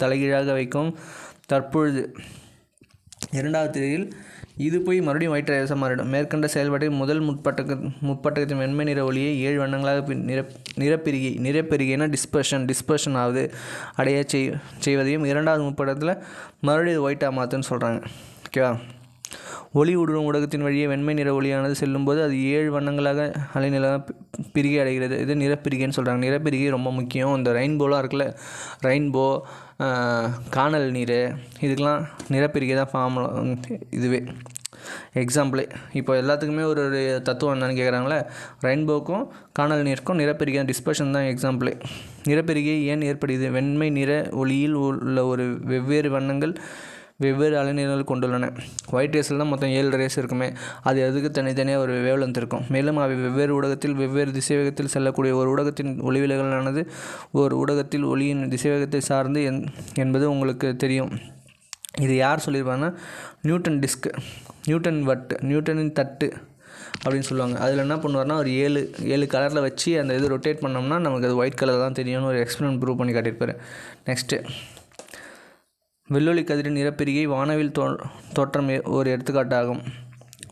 தலைகீழாக வைக்கவும். தற்பொழுது இரண்டாவது திரையில் இது போய் மறுபடியும் ஒயிட் ரேஸாக மாறிடும். மேற்கண்ட செயல்பாட்டை முதல் முப்பட்டகத்தின் வெண்மை நிற ஒளியை 7 வண்ணங்களாக நிறப்பெருகினா டிஸ்பர்ஷன் ஆகுது அடைய செய்வதையும் இரண்டாவது முப்பட்டத்தில் மறுபடியும் ஒயிட்டாக மாற்றுன்னு சொல்கிறாங்க. ஓகேவா? ஒளி ஊடுருவும் ஊடகத்தின் வழியே வெண்மை நிற ஒளியானது செல்லும்போது அது 7 வண்ணங்களாக அலைநிலையாக பிரிகை அடைகிறது. இது நிறப்பிரிகைன்னு சொல்கிறாங்க. நிறப்பிரிகை ரொம்ப முக்கியம். இந்த ரெயின்போலாம் இருக்குல்ல, ரெயின்போ, காணல் நீர், இதுக்கெலாம் நிறப்பிரிகை தான் ஃபார்முலா. இதுவே எக்ஸாம்பிளே. இப்போ எல்லாத்துக்குமே ஒரு தத்துவம் என்னன்னு கேட்குறாங்களே, ரெயின்போக்கும் காணல் நீருக்கும் நிறப்பிரிகை டிஸ்பர்ஷன் தான் எக்ஸாம்பிளே. நிறப்பிரிகை ஏன் ஏற்படுகிறது? வெண்மை நிற ஒளியில் உள்ள ஒரு வெவ்வேறு வண்ணங்கள் வெவ்வேறு அலைநீளங்கள் கொண்டுள்ளன. ஒயிட் ரேஸில் தான் மொத்தம் 7 ரேஸ் இருக்குமே. அது அதுக்கு தனித்தனியாக ஒரு வேவ்லென்த் இருக்கும். மேலும் அவை வெவ்வேறு ஊடகத்தில் வெவ்வேறு திசைவேகத்தில் செல்லக்கூடிய ஒரு ஊடகத்தின் ஒளிவிலகலானது ஒரு ஊடகத்தில் ஒளியின் திசைவேகத்தை சார்ந்து என்பது உங்களுக்கு தெரியும். இது யார் சொல்லியிருப்பாங்கன்னா நியூட்டனின் தட்டு அப்படின்னு சொல்லுவாங்க. அதில் என்ன பண்ணுவார்னா ஒரு 7 கலரில் வச்சு அந்த இது ரொட்டேட் பண்ணோம்னா நமக்கு அது ஒயிட் கலர் தான் தெரியும்னு ஒரு எக்ஸ்பெரிமெண்ட் ப்ரூவ் பண்ணி காட்டியிருப்பார். நெக்ஸ்ட்டு வெள்ளொளி கதிரின் நிறப்பிரிகை வானவில் தோற்றம் ஒரு எடுத்துக்காட்டாகும்.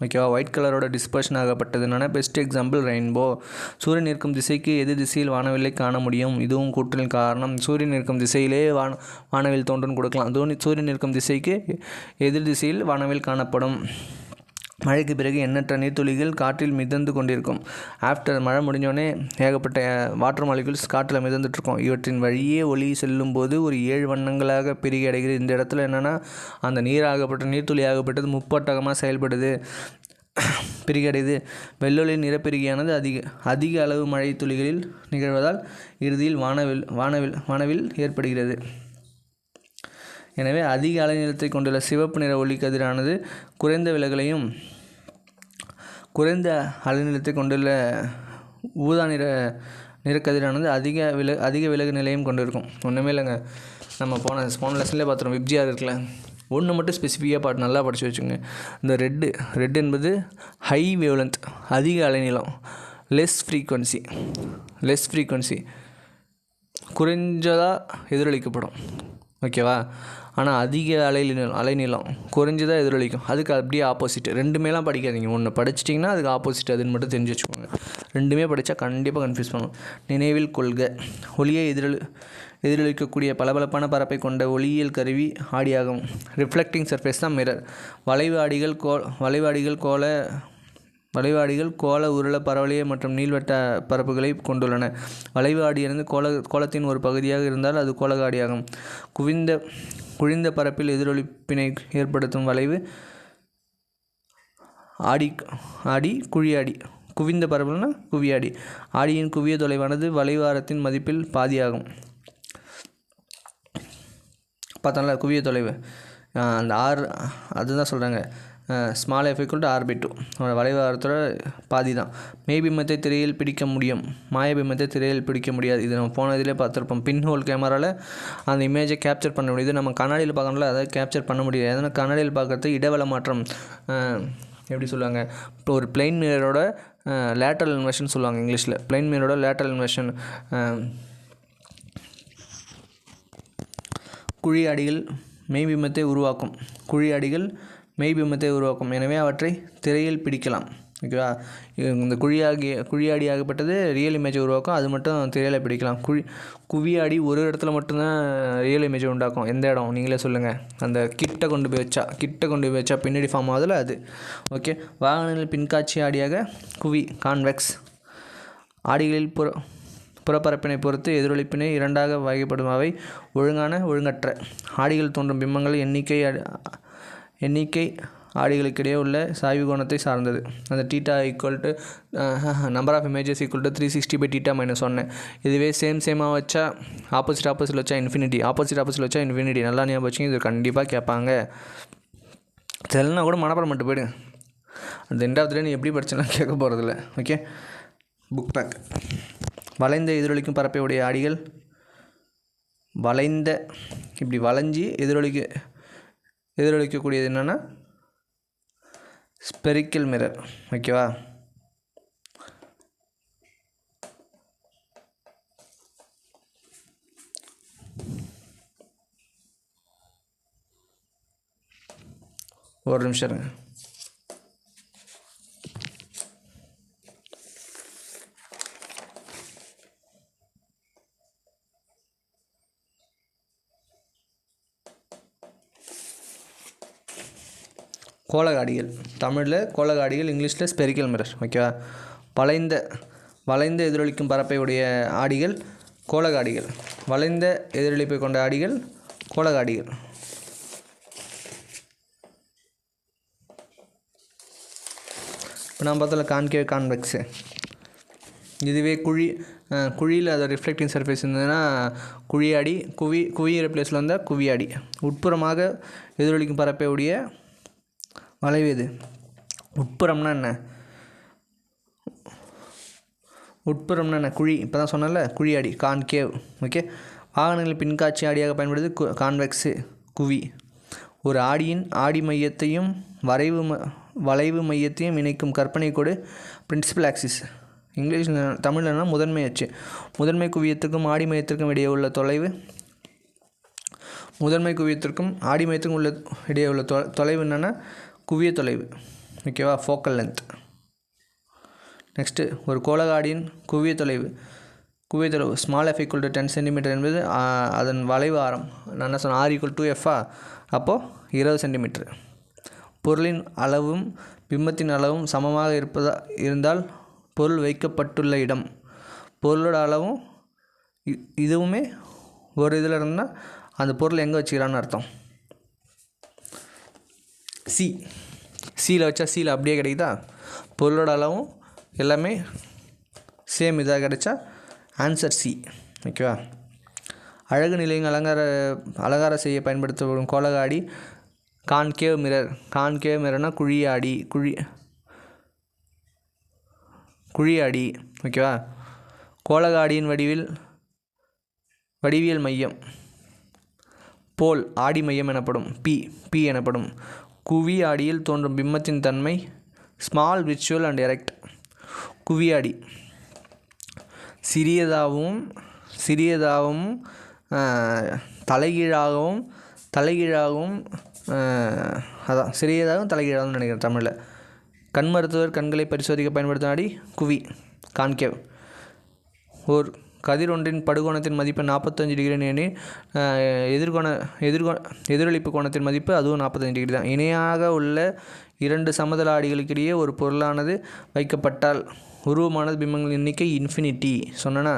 ஓகேவா? ஒயிட் கலரோட டிஸ்பர்ஷன் ஆகப்பட்டதுனால பெஸ்ட் எக்ஸாம்பிள் ரெயின்போ. சூரியன் இருக்கும் திசைக்கு எதிர் திசையில் வானவில்லை காண முடியும். இதுவும் கூற்றலின் காரணம். சூரியன் இருக்கும் திசையிலே வானவில் தோன்றுன்னு கொடுக்கலாம். சூரியன் இருக்கும் திசைக்கு எதிர் திசையில் வானவில் காணப்படும். மழைக்கு பிறகு எண்ணற்ற நீர்த்துளிகள் காற்றில் மிதந்து கொண்டிருக்கும். மழை முடிஞ்சோடனே ஏகப்பட்ட வாட்டர் மாலிகுல்ஸ் காற்றில் மிதந்துட்டுருக்கும். இவற்றின் வழியே ஒளி செல்லும் போது ஒரு 7 வண்ணங்களாக பிரிகை அடைகிறது. இந்த இடத்துல என்னென்னா அந்த நீர்த்துளி ஆகப்பட்டது முப்பட்டகமாக செயல்படுது, பிரிகடைது. வெள்ளொளி நிறப்பிரிகையானது அதிக அளவு மழை துளிகளில் நிகழ்வதால் இறுதியில் வானவில் ஏற்படுகிறது. எனவே அதிக அலைநீளத்தை கொண்டுள்ள சிவப்பு நிற ஒளிக்கதிரானது குறைந்த விலகலையும், குறைந்த அலைநீளத்தை கொண்டுள்ள ஊதா நிறக்கதிரானது அதிக விலகு நிலையும் கொண்டிருக்கும். ஒன்றுமே இல்லைங்க, நம்ம போன லெசன்லேயே பார்த்துருவோம். விப்ஜிஆர் இருக்குல்ல, ஒன்று மட்டும் ஸ்பெசிஃபிக்காக நல்லா படித்து வச்சுங்க. இந்த ரெட் என்பது ஹை வேவ்லென்த், அதிக அலைநீளம். லெஸ் ஃப்ரீக்வன்சி குறைஞ்சதாக எதிரொலிக்கப்படும். ஓகேவா. ஆனால் அதிக அலைநீளம் குறைஞ்சதாக எதிரொலிக்கும். அதுக்கு அப்படியே ஆப்போசிட். ரெண்டுமேலாம் படிக்காதீங்க. ஒன்று படிச்சிட்டிங்கன்னா அதுக்கு ஆப்போசிட் அதுன்னு மட்டும் தெரிஞ்சு வச்சுக்கோங்க. ரெண்டுமே படித்தா கண்டிப்பாக கன்ஃபியூஸ் பண்ணும். நினைவில் கொள்க. ஒளியை எதிரொலிக்கக்கூடிய பளபளப்பான பரப்பை கொண்ட ஒளியியல் கருவி ஆடியாகும். ரிஃப்ளெக்டிங் சர்ஃபேஸ் தான் மிரர். வளைவு ஆடிகள் கோள உருள பரவளைய மற்றும் நீள்வட்ட பரப்புகளை கொண்டுள்ளன. வளைவு ஆடியானது கோளத்தின் ஒரு பகுதியாக இருந்தால் அது கோள ஆடியாகும். குழிந்த பரப்பில் எதிரொலிப்பினை ஏற்படுத்தும் வளைவு ஆடி குழியாடி. குவிந்த பரப்புனா குவியாடி. ஆடியின் குவிய தொலைவானது வளைவு ஆரத்தின் மதிப்பில் பாதியாகும். பார்த்தோம்ல குவிய தொலைவு அந்த அதுதான் சொல்கிறாங்க. Small F equal to r/2. வளைவு ஆரத்தோட பாதி தான். மெய்பிம்பத்தை திரையில் பிடிக்க முடியும், மாயபிம்பத்தை திரையில் பிடிக்க முடியாது. இது நம்ம போன இதிலே பார்த்துருப்போம். பின்ஹோல் கேமராவில் அந்த இமேஜை கேப்சர் பண்ண முடியுது. நம்ம கண்ணாடியில் பார்க்கணும்ல, அதை கேப்சர் பண்ண முடியாது. ஏன்னா கண்ணாடியில் பார்க்குறது இடவெள மாற்றம் எப்படி சொல்லுவாங்க, இப்போ ஒரு பிளைன் மிரரோட லேட்டரல் இன்வெர்ஷன் சொல்லுவாங்க இங்கிலீஷில். பிளைன் மிரரோட லேட்டரல் இன்வெர்ஷன். குழியாடிகள் மெய்பிம்பத்தை உருவாக்கும். எனவே அவற்றை திரையில் பிடிக்கலாம். ஓகேவா. இந்த குழியாடியாகப்பட்டது ரியல் இமேஜை உருவாக்கும். அது மட்டும் திரையில் பிடிக்கலாம். குவியாடி ஒரு இடத்துல மட்டும்தான் ரியல் இமேஜை உண்டாக்கும். எந்த இடம் நீங்களே சொல்லுங்கள். அந்த கிட்ட கொண்டு போய் வச்சா பின்னாடி ஃபார்ம் ஆகுதுல அது. ஓகே. வாகனங்களில் பின்காட்சி ஆடியாக கான்வெக்ஸ். ஆடிகளில் புறப்பரப்பினை பொறுத்து எதிரொலிப்பினை இரண்டாக வகைப்படும். அவை ஒழுங்கான, ஒழுங்கற்ற. ஆடிகள் தோன்றும் பிம்பங்கள் எண்ணிக்கை ஆடிகளுக்கிடையே உள்ள சாய்வு கோணத்தை சார்ந்தது. அந்த θ equal to number of images equal to 360/θ -1. இதுவே சேமாக வச்சா ஆப்போசிட் வச்சா இன்ஃபினிட்டி. வச்சா இன்ஃபினிட்டி. நல்லா ஞாபகம் வச்சுங்க. இது கண்டிப்பாக கேட்பாங்க. தெரியலனா கூட மனப்பாடம் மட்டும் போய்டுங்க. அந்த எண்ட் ஆஃப் த டே நீ எப்படி படிச்சலாம் கேட்க போகிறதில்ல. ஓகே. Book back. வளைந்த எதிரொலிக்கும் பரப்பை உடைய ஆடிகள் இப்படி வளைஞ்சி எதிரொலிக்கக்கூடியது என்னென்னா ஸ்பெரிக்கல் மிரர். ஓகேவா. ஒரு நிமிஷம் இருங்க. கோளகாடிகள் தமிழில் கோளகாடிகள், இங்கிலீஷில் ஸ்பெரிக்கல் மிரர். ஓகேவா. வளைந்த எதிரொலிக்கும் பரப்பை உடைய ஆடிகள் கோளகாடிகள். வளைந்த எதிரொலிப்பை கொண்ட ஆடிகள் கோளகாடிகள். இப்போ நான் பார்த்தோம்ல கான்கேவ், கான்வெக்ஸு. இதுவே குழியில் அதை ரிஃப்ளெக்டிங் சர்ஃபேஸ் இருந்ததுன்னா குழியாடி. குவியிற பிளேஸில் வந்தால் குவியாடி. உட்புறமாக எதிரொலிக்கும் பரப்பை உடைய வளைவு எது? உட்புறம்னா என்ன? குழி. இப்போ தான் சொன்னல, குழியாடி கான்கேவ். ஓகே. வாகனங்களில் பின்காட்சி ஆடியாக பயன்படுது கான்வெக்ஸு குவி. ஒரு ஆடியின் ஆடி மையத்தையும் வளைவு மையத்தையும் இணைக்கும் கற்பனை கோடு பிரின்சிபல் ஆக்சிஸ். இங்கிலீஷில் தமிழ்லனா முதன்மை அச்சு. முதன்மை குவியத்திற்கும் ஆடி மையத்திற்கும் இடையே உள்ள தொலைவு. முதன்மை குவியத்திற்கும் ஆடி மையத்திற்கும் இடையே உள்ள தொலைவு என்னென்னா குவிய தொலைவு. ஓகேவா. Focal length. நெக்ஸ்ட்டு ஒரு கோளகாடியின் குவிய தொலைவு small F equal to 10 centimetre என்பது அதன் வளைவு ஆரம். நான் என்ன சொன்னேன், r ஈக்குவல் டு f. அப்போது 20 சென்டிமீட்டர். பொருளின் அளவும் பிம்பத்தின் அளவும் சமமாக இருந்தால் பொருள் வைக்கப்பட்டுள்ள இடம், பொருளோட அளவும் இதுவுமே ஒரு இதில் இருந்தால் அந்த பொருள் எங்கே வச்சுக்கிறான்னு அர்த்தம். சியில் வச்சா சியில் அப்படியே கிடைக்குதா, பொருளோட அளவும் எல்லாமே சேம் இதாக கிடைச்சா ஆன்சர் சி. ஓகேவா. அழகு நிலையங்கள் அலங்காரம் செய்ய பயன்படுத்தப்படும் கோளகாடி கான்கேவ் மிரர்னா குழியாடி. ஓகேவா. கோளகாடியின் வடிவியல் மையம் போல் ஆடி மையம் எனப்படும். பி எனப்படும். குவி ஆடியில் தோன்றும் பிம்பத்தின் தன்மை ஸ்மால், விர்ச்சுவல் அண்ட் எரெக்ட். குவியாடி சிறியதாகவும் தலைகீழாகவும் அதான் சிறியதாகவும் தலைகீழாகவும் நினைக்கிறேன் தமிழில். கண் மருத்துவர் கண்களை பரிசோதிக்க பயன்படுத்தும் நாடி குவி, கான்கேவ். ஓர் கதிர் ஒன்றின் படுகோணத்தின் மதிப்பு 45 டிகிரி எனில் எதிரொலிப்பு கோணத்தின் மதிப்பு அதுவும் 45 டிகிரி தான். இணையாக உள்ள 2 சமதள ஆடிகளுக்கிடையே ஒரு பொருளானது வைக்கப்பட்டால் உருவமானது பிம்பங்களின் எண்ணிக்கை இன்ஃபினிட்டி. சொன்னேன்னா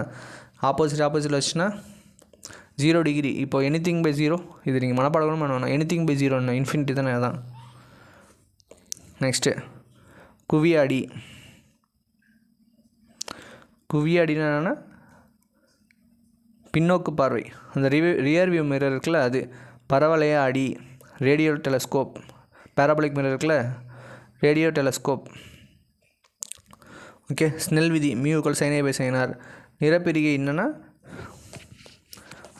ஆப்போசிட் வச்சுன்னா 0 டிகிரி. இப்போ எனிதிங் பை 0 இது நீங்கள் மனப்பாடம் பண்ணணும். எனிதிங் பை 0 இன்ஃபினிட்டி தானே, அதான். நெக்ஸ்ட்டு குவியாடினா என்னென்னா பின்னோக்கு பார்வை. அந்த ரியர் வியூ மிரர் இருக்குல்ல, அது. பரவளைய ஆடி, ரேடியோ டெலஸ்கோப். பேராபோலிக் மிரர் இருக்குல்ல, ரேடியோ டெலஸ்கோப். ஓகே. ஸ்னெல் விதி μ/sin/sin r. நிறப்பிரிகை என்னென்னா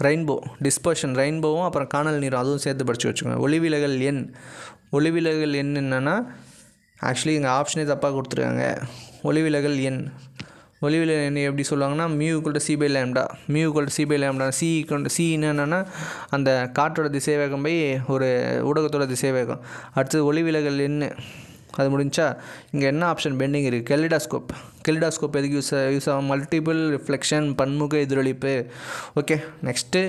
ரெயின்போ டிஸ்பர்ஷன், ரெயின்போவும் அப்புறம் காணல் நீரும் அதுவும் சேர்த்து படித்து வச்சுக்கோங்க. ஒளிவிலகல் எண் என்னென்னா ஆக்சுவலி இங்கே ஆப்ஷனே தப்பாக கொடுத்துருக்காங்க. ஒளிவிலகல் எண் எப்படி சொல்லுவாங்கன்னா μ/c/λ. C என்னென்னா அந்த காற்றோட திசைவேகம் பை ஒரு ஊடகத்தோட திசைவேகம். அடுத்தது ஒளிவிலகல் எண் அது முடிஞ்சா இங்கே என்ன ஆப்ஷன் பெண்டிங் இருக்குது? கெலிடாஸ்கோப் எதுக்கு யூஸ் ஆகும்? மல்டிபிள் ரிஃப்ளெக்ஷன், பன்முக எதிரொலிப்பு. ஓகே. நெக்ஸ்ட்டு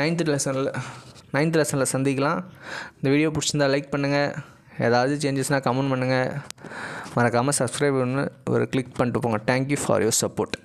9th லெசனில் சந்திக்கலாம். இந்த வீடியோ பிடிச்சிருந்தா லைக் பண்ணுங்கள். ஏதாவது சேஞ்சஸ்னால் கமெண்ட் பண்ணுங்கள். மறக்காமல் சப்ஸ்கிரைப் பண்ணி ஒரு கிளிக் பண்ணிட்டு போங்க. Thank you for your support.